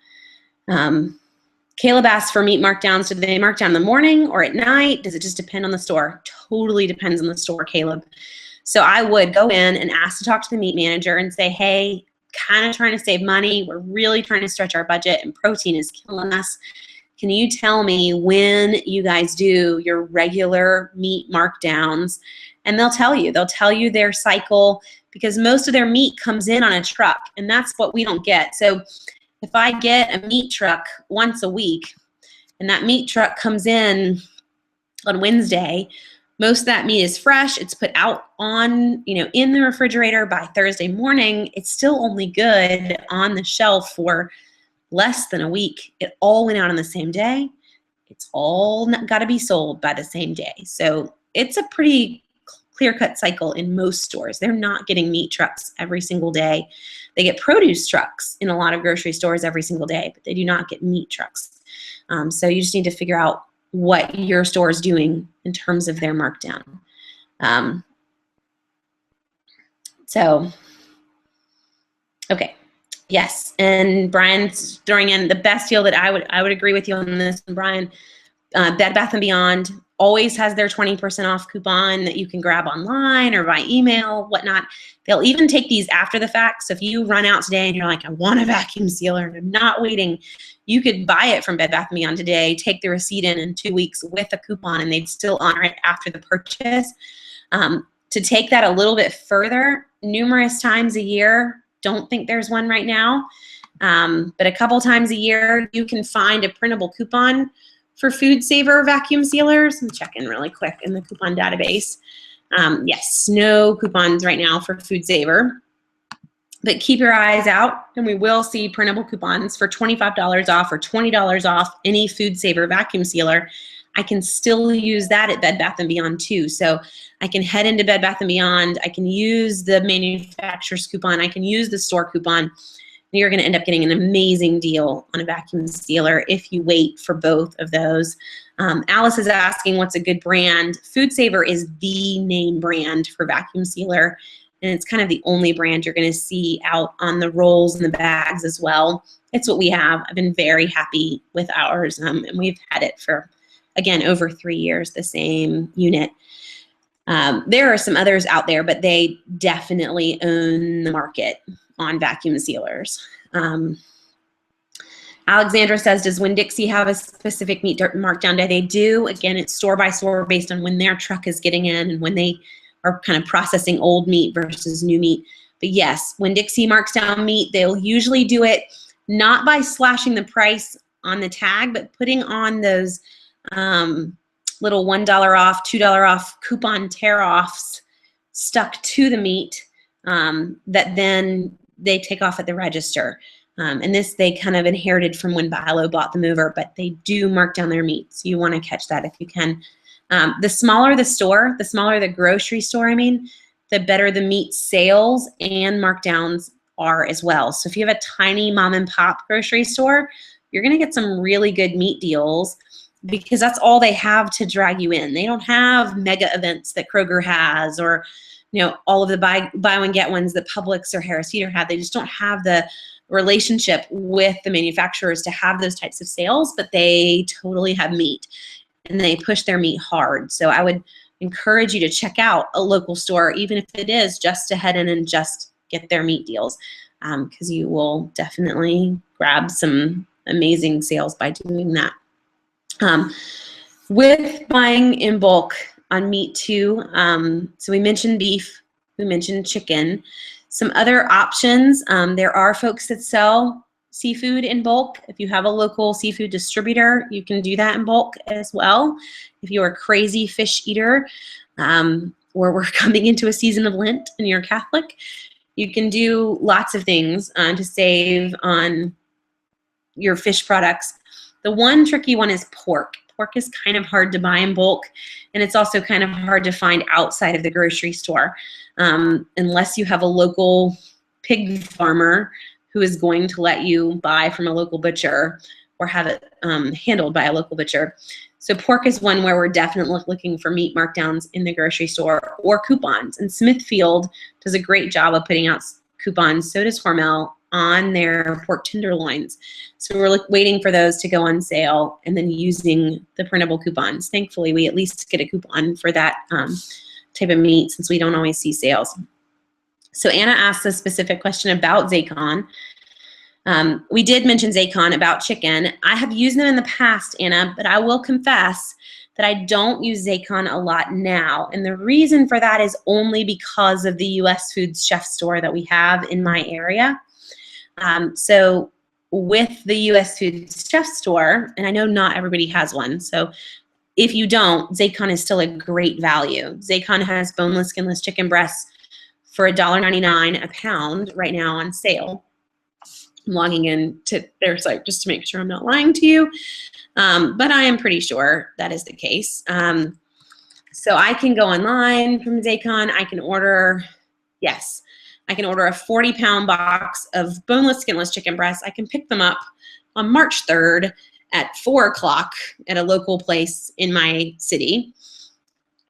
Caleb asked for meat markdowns. Do they mark down in the morning or at night? Does it just depend on the store? Totally depends on the store, Caleb. So I would go in and ask to talk to the meat manager and say, hey, kind of trying to save money. We're really trying to stretch our budget and protein is killing us. Can you tell me when you guys do your regular meat markdowns? And they'll tell you their cycle, because most of their meat comes in on a truck, and that's what we don't get. So if I get a meat truck once a week and that meat truck comes in on Wednesday, most of that meat is fresh. It's put out on, in the refrigerator by Thursday morning. It's still only good on the shelf for less than a week. It all went out on the same day. It's all got to be sold by the same day. So it's a pretty clear-cut cycle in most stores. They're not getting meat trucks every single day. They get produce trucks in a lot of grocery stores every single day, but they do not get meat trucks. So you just need to figure out what your store is doing in terms of their markdown. Okay. Yes, and Brian's throwing in the best deal that I would agree with you on this, Brian. Bed Bath & Beyond always has their 20% off coupon that you can grab online or by email, whatnot. They'll even take these after the fact. So if you run out today and you're like, I want a vacuum sealer and I'm not waiting, you could buy it from Bed Bath & Beyond today, take the receipt in 2 weeks with a coupon, and they'd still honor it after the purchase. To take that a little bit further, numerous times a year, don't think there's one right now, But a couple times a year, you can find a printable coupon for Food Saver vacuum sealers. Let me check in really quick in the coupon database. Yes, no coupons right now for Food Saver. But keep your eyes out, and we will see printable coupons for $25 off or $20 off any Food Saver vacuum sealer. I can still use that at Bed Bath & Beyond too. So I can head into Bed Bath & Beyond. I can use the manufacturer's coupon. I can use the store coupon. You're going to end up getting an amazing deal on a vacuum sealer if you wait for both of those. Alice is asking what's a good brand. Food Saver is the name brand for vacuum sealer, and it's kind of the only brand you're going to see out on the rolls and the bags as well. It's what we have. I've been very happy with ours, and we've had it for, again, over 3 years, the same unit. There are some others out there, but they definitely own the market on vacuum sealers. Alexandra says, does Winn-Dixie have a specific meat markdown day? They do. Again, it's store by store based on when their truck is getting in and when they are kind of processing old meat versus new meat. But yes, Winn-Dixie marks down meat. They'll usually do it not by slashing the price on the tag, but putting on those little $1 off, $2 off coupon tear-offs stuck to the meat that then they take off at the register. And this they kind of inherited from when Bilo bought them over, but they do mark down their meat. So you want to catch that if you can. The smaller the store, the smaller the grocery store, the better the meat sales and markdowns are as well. So if you have a tiny mom and pop grocery store, you're going to get some really good meat deals because that's all they have to drag you in. They don't have mega events that Kroger has or all of the buy one, get ones that Publix or Harris Teeter have. They just don't have the relationship with the manufacturers to have those types of sales, but they totally have meat and they push their meat hard. So I would encourage you to check out a local store, even if it is just to head in and just get their meat deals, because you will definitely grab some amazing sales by doing that. With buying in bulk on meat too, so we mentioned beef, we mentioned chicken. Some other options, there are folks that sell seafood in bulk. If you have a local seafood distributor, you can do that in bulk as well. If you're a crazy fish eater, or we're coming into a season of Lent and you're Catholic, you can do lots of things to save on your fish products. The one tricky one is pork. Pork is kind of hard to buy in bulk, and it's also kind of hard to find outside of the grocery store unless you have a local pig farmer who is going to let you buy from a local butcher or have it handled by a local butcher. So pork is one where we're definitely looking for meat markdowns in the grocery store or coupons. And Smithfield does a great job of putting out coupons. So does Hormel on their pork tenderloins. So we're waiting for those to go on sale and then using the printable coupons. Thankfully, we at least get a coupon for that type of meat since we don't always see sales. So Anna asked a specific question about Zaycon. We did mention Zaycon about chicken. I have used them in the past, Anna, but I will confess that I don't use Zaycon a lot now. And the reason for that is only because of the US Foods Chef store that we have in my area. So with the US Foods Chef store, and I know not everybody has one, so if you don't, Zaycon is still a great value. Zaycon has boneless, skinless chicken breasts for $1.99 a pound right now on sale. I'm logging in to their site just to make sure I'm not lying to you, but I am pretty sure that is the case. So I can go online from Zaycon. I can order, yes, I can order a 40-pound box of boneless, skinless chicken breasts. I can pick them up on March 3rd at 4 o'clock at a local place in my city.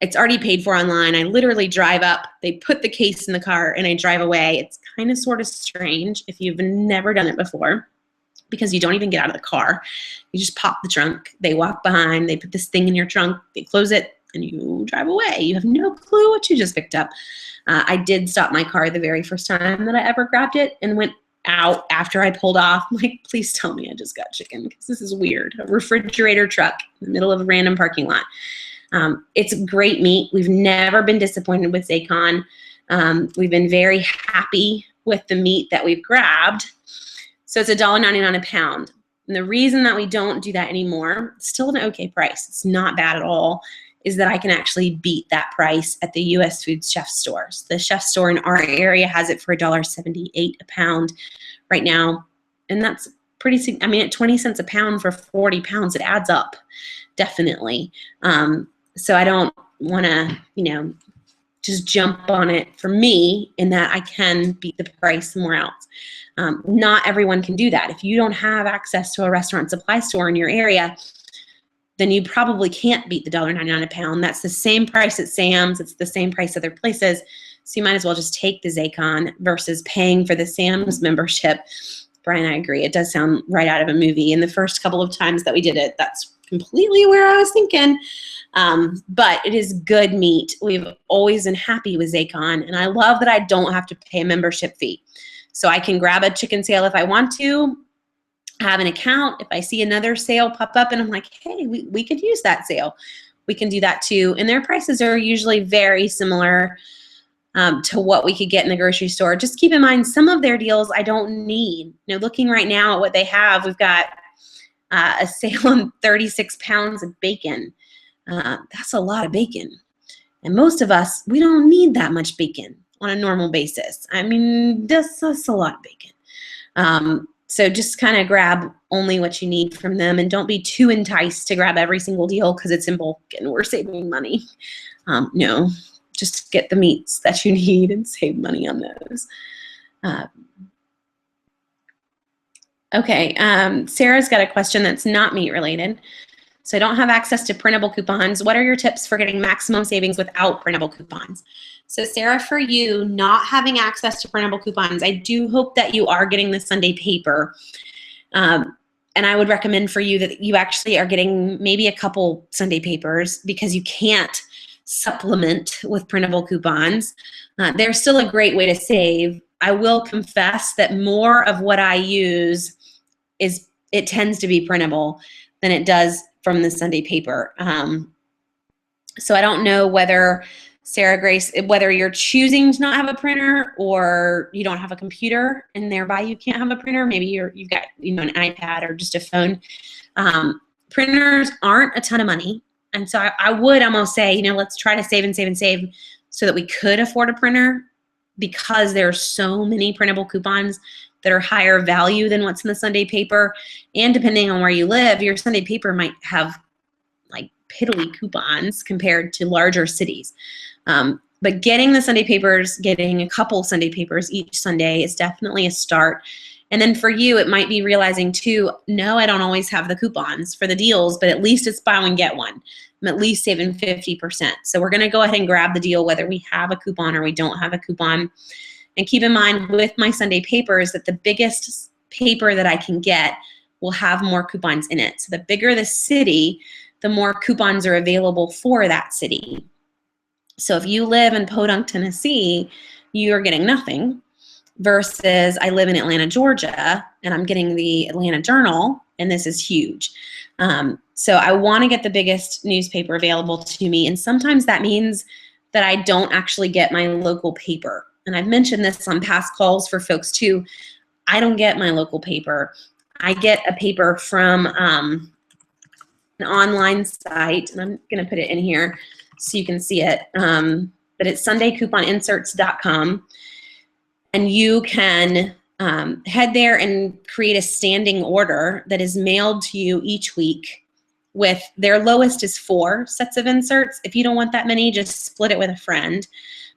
It's already paid for online. I literally drive up, they put the case in the car, and I drive away. It's kind of sort of strange if you've never done it before because you don't even get out of the car. You just pop the trunk. They walk behind. They put this thing in your trunk. They close it, and you drive away. You have no clue what you just picked up. I did stop my car the very first time that I ever grabbed it and went out after I pulled off. I'm like, please tell me I just got chicken because this is weird. A refrigerator truck in the middle of a random parking lot. It's great meat. We've never been disappointed with Zaycon. We've been very happy with the meat that we've grabbed. So it's $1.99 a pound. And the reason that we don't do that anymore, still an okay price, it's not bad at all, is that I can actually beat that price at the US Foods chef stores. The chef store in our area has it for $1.78 a pound right now. And that's pretty, I mean, at 20 cents a pound for 40 pounds, it adds up, definitely. So I don't want to, just jump on it for me in that I can beat the price somewhere else. Not everyone can do that. If you don't have access to a restaurant supply store in your area, then you probably can't beat the $1.99 a pound. That's the same price at Sam's. It's the same price other places. So you might as well just take the Zaycon versus paying for the Sam's membership. Brian, I agree. It does sound right out of a movie. And the first couple of times that we did it, that's completely where I was thinking. But it is good meat. We've always been happy with Zaycon, and I love that I don't have to pay a membership fee. So I can grab a chicken sale if I want to, have an account. If I see another sale pop up and I'm like, hey, we could use that sale, we can do that too. And their prices are usually very similar to what we could get in the grocery store. Just keep in mind, some of their deals I don't need. Looking right now at what they have, we've got a sale on 36 pounds of bacon. That's a lot of bacon. And most of us, we don't need that much bacon on a normal basis. I mean, that's a lot of bacon. So just kind of grab only what you need from them, and don't be too enticed to grab every single deal because it's in bulk and we're saving money. No, just get the meats that you need and save money on those. Okay, Sarah's got a question that's not meat related. So I don't have access to printable coupons. What are your tips for getting maximum savings without printable coupons? So Sarah, for you not having access to printable coupons, I do hope that you are getting the Sunday paper. And I would recommend for you that you actually are getting maybe a couple Sunday papers, because you can't supplement with printable coupons. They're still a great way to save. I will confess that more of what I use it tends to be printable than it does from the Sunday paper. So I don't know whether, Sarah Grace, whether you're choosing to not have a printer or you don't have a computer and thereby you can't have a printer. Maybe you've got an iPad or just a phone. Printers aren't a ton of money. And so I would almost say, let's try to save and save and save so that we could afford a printer, because there are so many printable coupons that are higher value than what's in the Sunday paper. And depending on where you live, your Sunday paper might have like piddly coupons compared to larger cities. But getting the Sunday papers, getting a couple Sunday papers each Sunday is definitely a start. And then for you, it might be realizing too, no, I don't always have the coupons for the deals, but at least it's buy one, get one. I'm at least saving 50%. So we're gonna go ahead and grab the deal whether we have a coupon or we don't have a coupon. And keep in mind with my Sunday papers that the biggest paper that I can get will have more coupons in it. So the bigger the city, the more coupons are available for that city. So if you live in Podunk, Tennessee, you're getting nothing, versus I live in Atlanta, Georgia, and I'm getting the Atlanta Journal, and this is huge. So I want to get the biggest newspaper available to me, and sometimes that means that I don't actually get my local paper. And I've mentioned this on past calls for folks too. I don't get my local paper. I get a paper from an online site, and I'm going to put it in here so you can see it, but it's sundaykouponinserts.com. And you can head there and create a standing order that is mailed to you each week. With their lowest is 4 sets of inserts. If you don't want that many, just split it with a friend.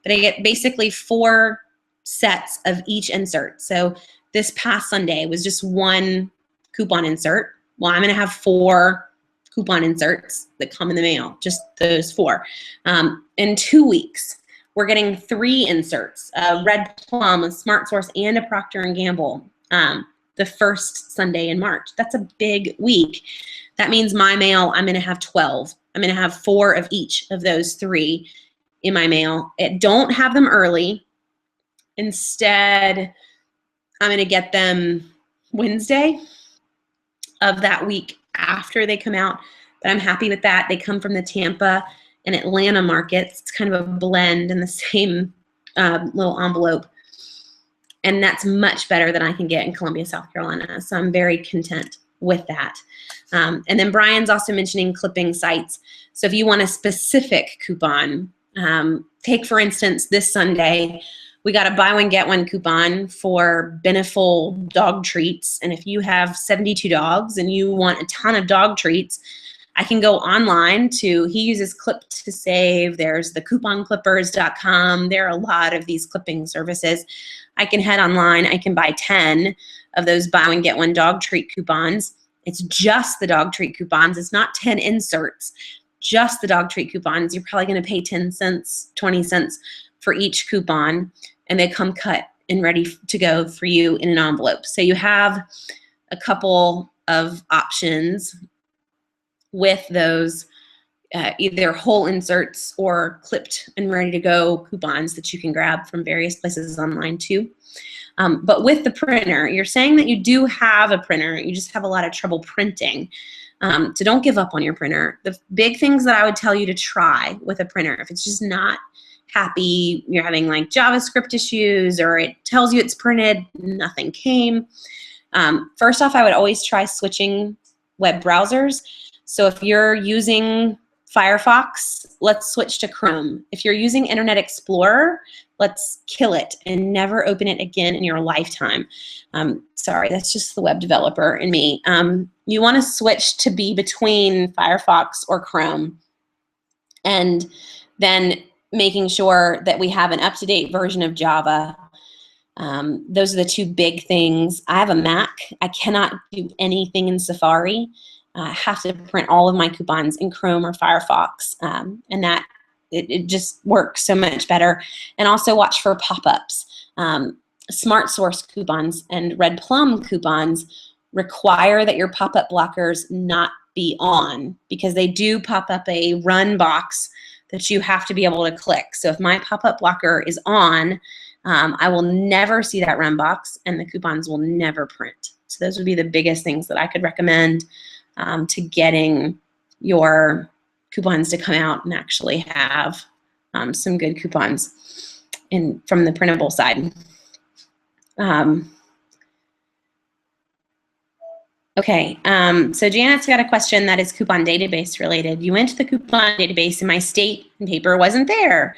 But I get basically 4 sets of each insert. So this past Sunday was just 1 coupon insert. Well, I'm going to have 4 coupon inserts that come in the mail, just those 4. In 2 weeks, we're getting 3 inserts, a Red Plum, a Smart Source, and a Procter & Gamble the first Sunday in March. That's a big week. That means my mail, I'm going to have 12. I'm going to have 4 of each of those 3 in my mail. Don't have them early. Instead, I'm going to get them Wednesday of that week after they come out. But I'm happy with that. They come from the Tampa and Atlanta markets. It's kind of a blend in the same little envelope. And that's much better than I can get in Columbia, South Carolina. So I'm very content with that. And then Brian's also mentioning clipping sites. So if you want a specific coupon, take for instance this Sunday, we got a buy one get one coupon for Beneful dog treats. And if you have 72 dogs and you want a ton of dog treats, I can go online to, he uses Clip to Save. There's the couponclippers.com. There are a lot of these clipping services. I can head online. I can buy 10 of those buy one get one dog treat coupons. It's just the dog treat coupons. It's not 10 inserts, just the dog treat coupons. You're probably going to pay 10 cents, 20 cents for each coupon, and they come cut and ready to go for you in an envelope. So you have a couple of options with those either whole inserts or clipped and ready to go coupons that you can grab from various places online too. But with the printer, you're saying that you do have a printer, you just have a lot of trouble printing. So don't give up on your printer. The big things that I would tell you to try with a printer, if it's just not happy, you're having like JavaScript issues, or it tells you it's printed, nothing came. First off, I would always try switching web browsers. So if you're using Firefox, let's switch to Chrome. If you're using Internet Explorer, let's kill it and never open it again in your lifetime. Sorry, that's just the web developer in me. You want to switch to be between Firefox or Chrome, and then making sure that we have an up-to-date version of Java. Those are the two big things. I have a Mac. I cannot do anything in Safari. I have to print all of my coupons in Chrome or Firefox, and that it just works so much better. And also watch for pop-ups. Smart Source coupons and Red Plum coupons require that your pop-up blockers not be on, because they do pop up a run box that you have to be able to click. So if my pop-up blocker is on, I will never see that run box, and the coupons will never print. So those would be the biggest things that I could recommend to getting your coupons to come out and actually have some good coupons from the printable side. Okay, so Janet's got a question that is coupon database related. You went to the coupon database and my state and paper wasn't there.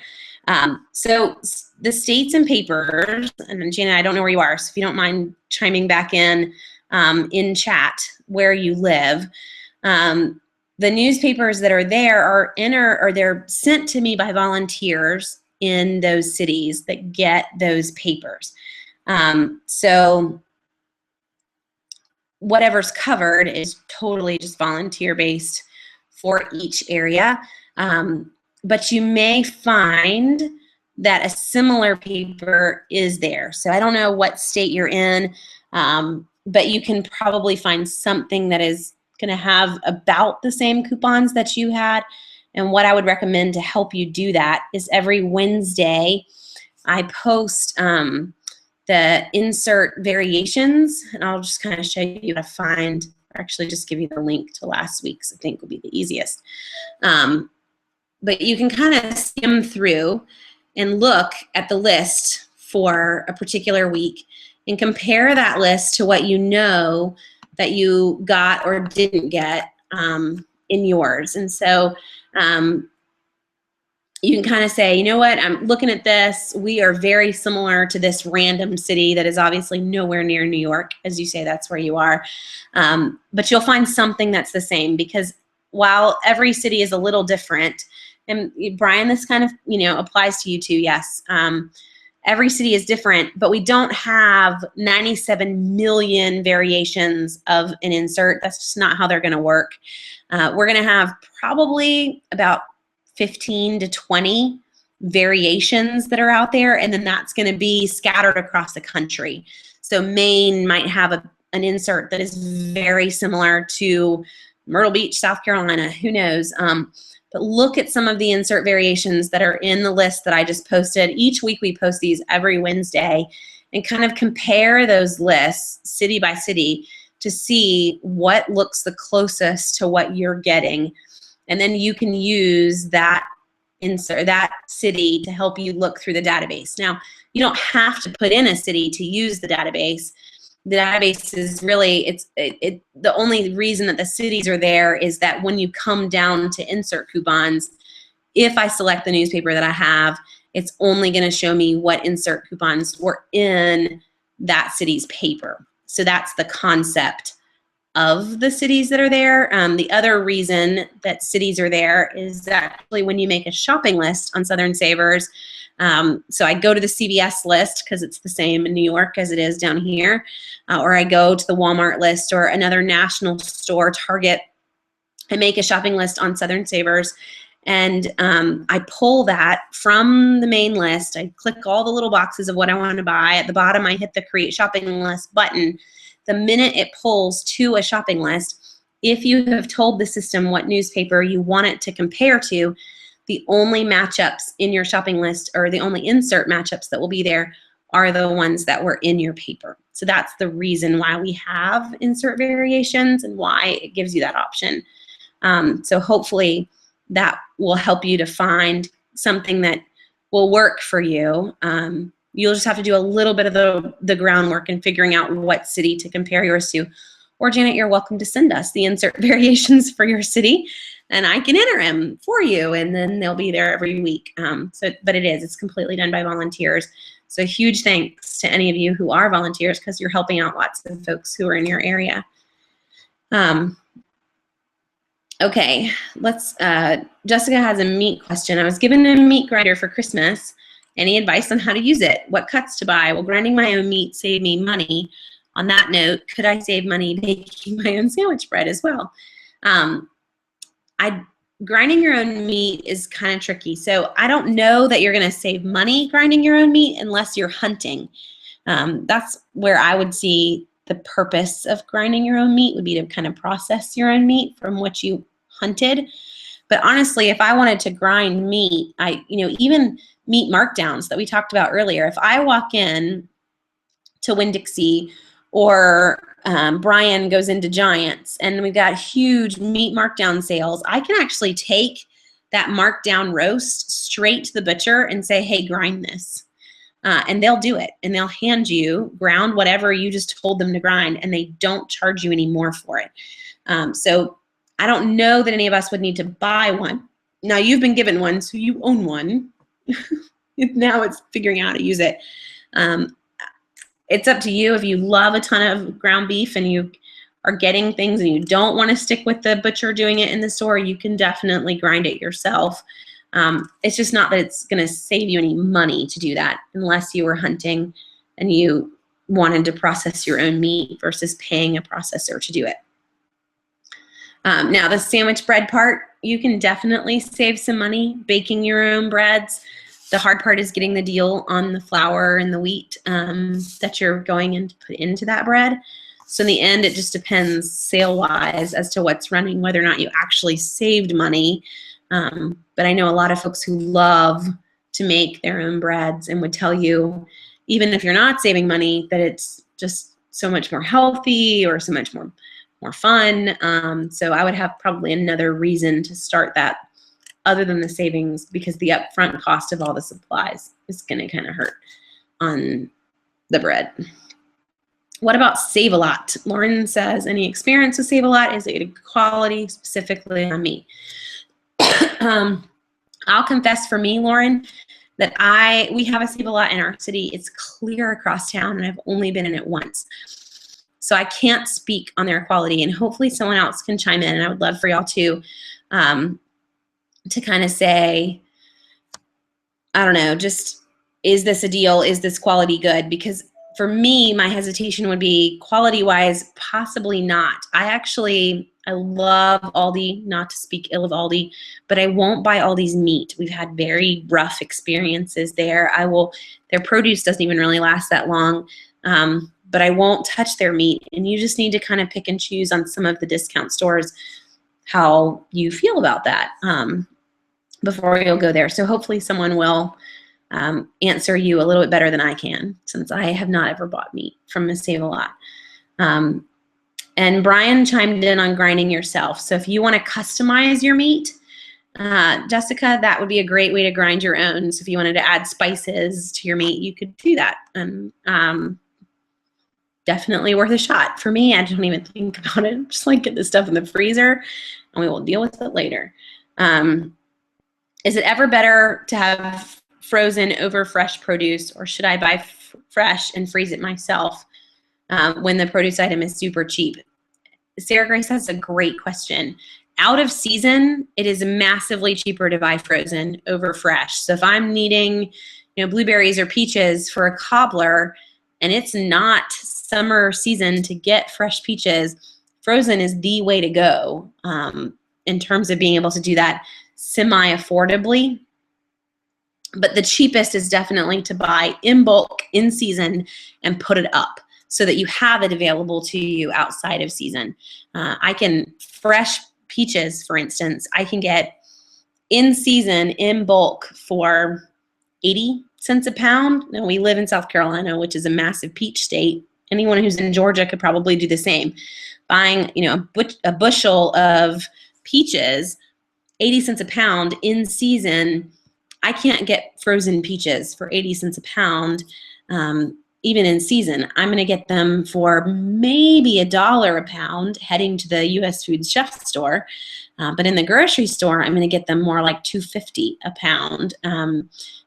So the states and papers, and Janet, I don't know where you are, so if you don't mind chiming back in chat where you live. The newspapers that are there are they're sent to me by volunteers in those cities that get those papers. So whatever's covered is totally just volunteer based for each area. But you may find that a similar paper is there. So I don't know what state you're in, but you can probably find something that is going to have about the same coupons that you had. And what I would recommend to help you do that is every Wednesday I post the insert variations, and I'll just kind of show you how to find, or actually just give you the link to last week's, I think would be the easiest. But you can kind of skim through and look at the list for a particular week and compare that list to what you know that you got or didn't get in yours. And so you can kind of say, you know what, I'm looking at this. We are very similar to this random city that is obviously nowhere near New York. As you say, that's where you are. But you'll find something that's the same, because while every city is a little different, and Brian, this kind of, applies to you too, yes. Every city is different, but we don't have 97 million variations of an insert. That's just not how they're going to work. We're going to have probably about 15 to 20 variations that are out there, and then that's going to be scattered across the country. So Maine might have an insert that is very similar to Myrtle Beach, South Carolina, who knows. But look at some of the insert variations that are in the list that I just posted. Each week we post these every Wednesday, and kind of compare those lists city by city to see what looks the closest to what you're getting. And then you can use that insert, that city to help you look through the database. Now, you don't have to put in a city to use the database. The database is really, the only reason that the cities are there is that when you come down to insert coupons, if I select the newspaper that I have, it's only going to show me what insert coupons were in that city's paper. So that's the concept of the cities that are there. The other reason that cities are there is actually when you make a shopping list on Southern Savers. So I go to the CVS list because it's the same in New York as it is down here, or I go to the Walmart list or another national store, Target. I make a shopping list on Southern Savers, and I pull that from the main list. I click all the little boxes of what I want to buy. At the bottom, I hit the Create Shopping List button. The minute it pulls to a shopping list, if you have told the system what newspaper you want it to compare to, the only matchups in your shopping list, or the only insert matchups that will be there, are the ones that were in your paper. So that's the reason why we have insert variations and why it gives you that option. So hopefully that will help you to find something that will work for you. You'll just have to do a little bit of the groundwork in figuring out what city to compare yours to. Or Janet, you're welcome to send us the insert variations for your city, and I can enter them for you, and then they'll be there every week. But it's completely done by volunteers. So huge thanks to any of you who are volunteers, because you're helping out lots of folks who are in your area. Okay, Jessica has a meat question. I was given a meat grinder for Christmas. Any advice on how to use it? What cuts to buy? Will grinding my own meat save me money? On that note, could I save money making my own sandwich bread as well? Grinding your own meat is kind of tricky. So I don't know that you're going to save money grinding your own meat unless you're hunting. That's where I would see the purpose of grinding your own meat would be to kind of process your own meat from what you hunted. But honestly, if I wanted to grind meat, even meat markdowns that we talked about earlier, if I walk in to Winn-Dixie, or Brian goes into Giants and we've got huge meat markdown sales, I can actually take that markdown roast straight to the butcher and say, hey, grind this. And they'll do it, and they'll hand you ground whatever you just told them to grind, and they don't charge you any more for it. So I don't know that any of us would need to buy one. Now you've been given one, so you own one. Now it's figuring out how to use it. It's up to you. If you love a ton of ground beef and you are getting things and you don't want to stick with the butcher doing it in the store, you can definitely grind it yourself. It's just not that it's going to save you any money to do that unless you were hunting and you wanted to process your own meat versus paying a processor to do it. Now the sandwich bread part, you can definitely save some money baking your own breads. The hard part is getting the deal on the flour and the wheat that you're going in to put into that bread. So in the end, it just depends sale-wise as to what's running, whether or not you actually saved money. But I know a lot of folks who love to make their own breads and would tell you, even if you're not saving money, that it's just so much more healthy or so much more fun. So I would have probably another reason to start that other than the savings, because the upfront cost of all the supplies is going to kind of hurt on the bread. What about Save-A-Lot? Lauren says, any experience with Save-A-Lot? Is it good quality, specifically on meat? I'll confess for me, Lauren, that we have a Save-A-Lot in our city. It's clear across town, and I've only been in it once. So I can't speak on their quality, and hopefully someone else can chime in, and I would love for y'all to kind of say, I don't know, just, is this a deal? Is this quality good? Because for me, my hesitation would be quality-wise, possibly not. I love Aldi, not to speak ill of Aldi, but I won't buy Aldi's meat. We've had very rough experiences there. Their produce doesn't even really last that long, but I won't touch their meat. And you just need to kind of pick and choose on some of the discount stores how you feel about that before you'll go there. So hopefully someone will answer you a little bit better than I can, since I have not ever bought meat from a Save-A-Lot. And Brian chimed in on grinding yourself. So if you want to customize your meat, Jessica, that would be a great way to grind your own. So if you wanted to add spices to your meat, you could do that. And definitely worth a shot. For me, I don't even think about it. Just like get this stuff in the freezer and we will deal with it later. Is it ever better to have frozen over fresh produce, or should I buy fresh and freeze it myself when the produce item is super cheap? Sarah Grace, that's a great question. Out of season, it is massively cheaper to buy frozen over fresh. So if I'm needing, blueberries or peaches for a cobbler, and it's not summer season to get fresh peaches, frozen is the way to go in terms of being able to do that semi-affordably. But the cheapest is definitely to buy in bulk, in season, and put it up so that you have it available to you outside of season. Fresh peaches, for instance, I can get in season, in bulk for 80 cents a pound. Now, we live in South Carolina, which is a massive peach state. Anyone who's in Georgia could probably do the same. Buying, a bushel of peaches, 80 cents a pound in season. I can't get frozen peaches for 80 cents a pound, even in season. I'm going to get them for maybe $1 a pound heading to the U.S. Foods Chef store. But in the grocery store, I'm going to get them more like $2.50 a pound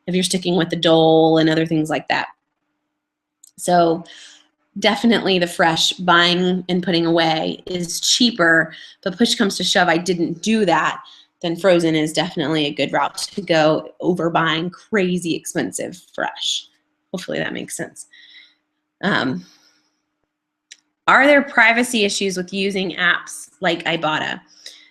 if you're sticking with the dole and other things like that. So definitely the fresh buying and putting away is cheaper, but push comes to shove, I didn't do that, then frozen is definitely a good route to go over buying crazy expensive fresh. Hopefully that makes sense. Are there privacy issues with using apps like Ibotta?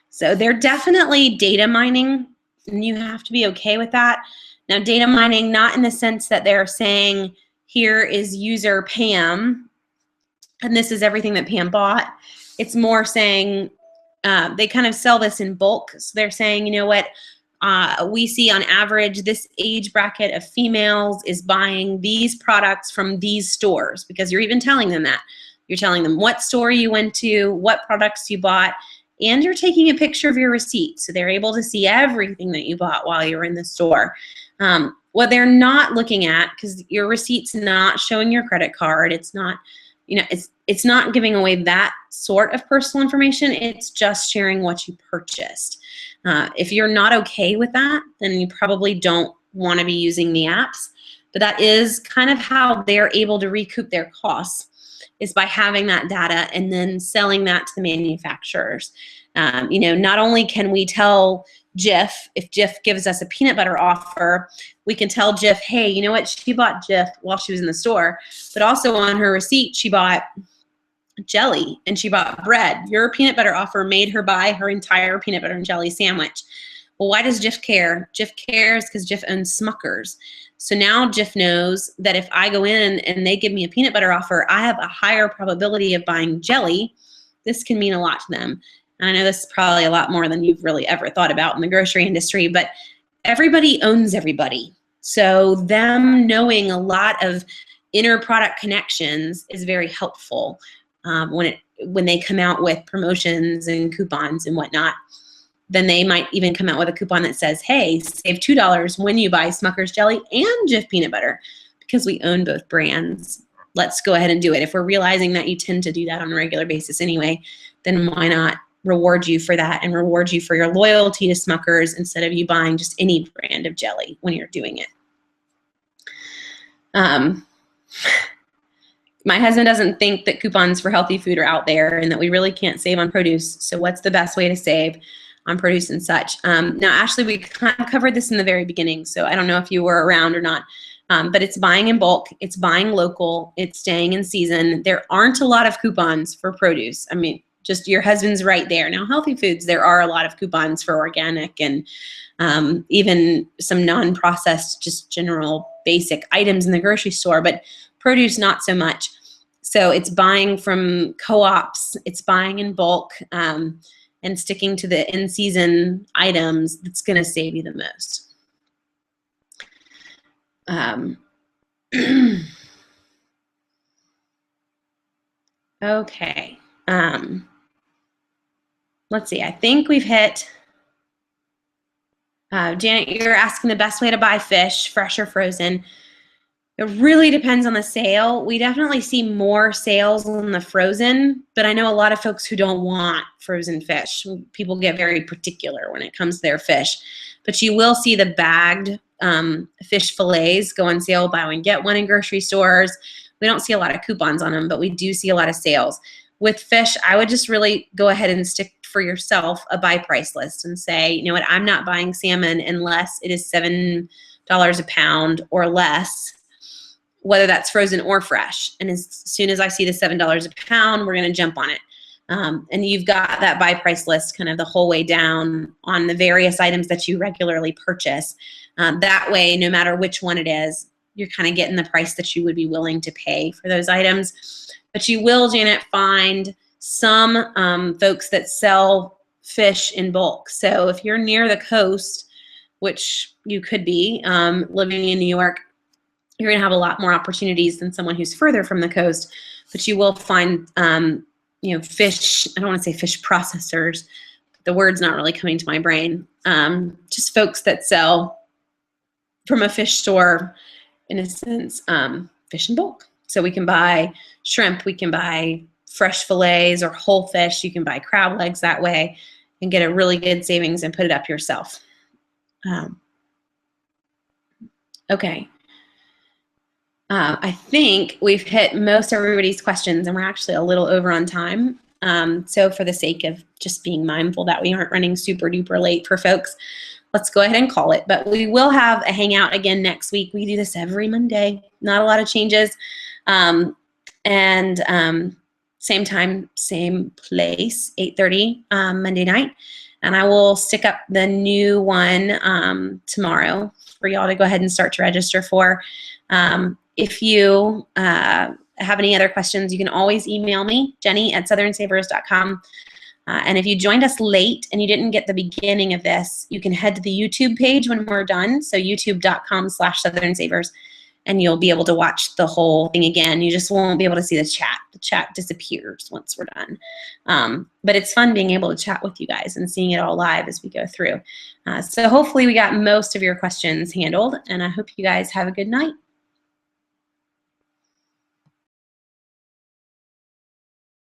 So they're definitely data mining, and you have to be okay with that. Now, data mining, not in the sense that they're saying, here is user Pam, and this is everything that Pam bought. It's more saying, they kind of sell this in bulk. So they're saying, you know what, we see on average this age bracket of females is buying these products from these stores, because you're even telling them that. You're telling them what store you went to, what products you bought, and you're taking a picture of your receipt. So they're able to see everything that you bought while you were in the store. What they're not looking at, because your receipt's not showing your credit card, it's not, it's not giving away that sort of personal information. It's just sharing what you purchased. If you're not okay with that, then you probably don't want to be using the apps. But that is kind of how they're able to recoup their costs, is by having that data and then selling that to the manufacturers. Not only can we tell Jif, if Jif gives us a peanut butter offer, we can tell Jif, hey, you know what, she bought Jif while she was in the store, but also on her receipt, she bought jelly and she bought bread. Your peanut butter offer made her buy her entire peanut butter and jelly sandwich. Well, why does Jif care? Jif cares because Jif owns Smuckers. So now Jif knows that if I go in and they give me a peanut butter offer, I have a higher probability of buying jelly. This can mean a lot to them. And I know this is probably a lot more than you've really ever thought about in the grocery industry, but everybody owns everybody. So them knowing a lot of inner product connections is very helpful when they come out with promotions and coupons and whatnot. Then they might even come out with a coupon that says, hey, save $2 when you buy Smucker's jelly and Jif peanut butter, because we own both brands. Let's go ahead and do it. If we're realizing that you tend to do that on a regular basis anyway, then why not reward you for that and reward you for your loyalty to Smucker's instead of you buying just any brand of jelly when you're doing it. My husband doesn't think that coupons for healthy food are out there and that we really can't save on produce. So what's the best way to save on produce and such? Now, Ashley, we kind of covered this in the very beginning, so I don't know if you were around or not, but it's buying in bulk, it's buying local, it's staying in season. There aren't a lot of coupons for produce. I mean, just your husband's right there. Now, healthy foods, there are a lot of coupons for organic and even some non-processed, just general basic items in the grocery store, but produce, not so much. So it's buying from co-ops, it's buying in bulk, and sticking to the in-season items that's going to save you the most. Okay. Let's see. I think we've hit Janet, you're asking the best way to buy fish, fresh or frozen. It really depends on the sale. We definitely see more sales on the frozen, but I know a lot of folks who don't want frozen fish. People get very particular when it comes to their fish. But you will see the bagged fish fillets go on sale, buy one, get one in grocery stores. We don't see a lot of coupons on them, but we do see a lot of sales. With fish, I would just really go ahead and stick for yourself a buy price list and say, you know what, I'm not buying salmon unless it is $7 a pound or less, whether that's frozen or fresh. And as soon as I see the $7 a pound, we're going to jump on it. And you've got that buy price list kind of the whole way down on the various items that you regularly purchase. That way, no matter which one it is, you're kind of getting the price that you would be willing to pay for those items. But you will, Janet, find some folks that sell fish in bulk. So if you're near the coast, which you could be living in New York, you're going to have a lot more opportunities than someone who's further from the coast. But you will find, you know, fish, I don't want to say fish processors. The word's not really coming to my brain. Just folks that sell from a fish store, in a sense, fish in bulk. So we can buy shrimp, we can buy fresh fillets or whole fish. You can buy crab legs that way and get a really good savings and put it up yourself. Okay. I think we've hit most everybody's questions, and we're actually a little over on time. So for the sake of just being mindful that we aren't running super duper late for folks, let's go ahead and call it. But we will have a hangout again next week. We do this every Monday. Not a lot of changes. Same time, same place, 8:30 Monday night. And I will stick up the new one tomorrow for y'all to go ahead and start to register for. If you have any other questions, you can always email me, jenny@southernsavers.com. And if you joined us late and you didn't get the beginning of this, you can head to the YouTube page when we're done. So youtube.com/southernsavers. And you'll be able to watch the whole thing again. You just won't be able to see the chat. The chat disappears once we're done. But it's fun being able to chat with you guys and seeing it all live as we go through. So hopefully we got most of your questions handled, and I hope you guys have a good night.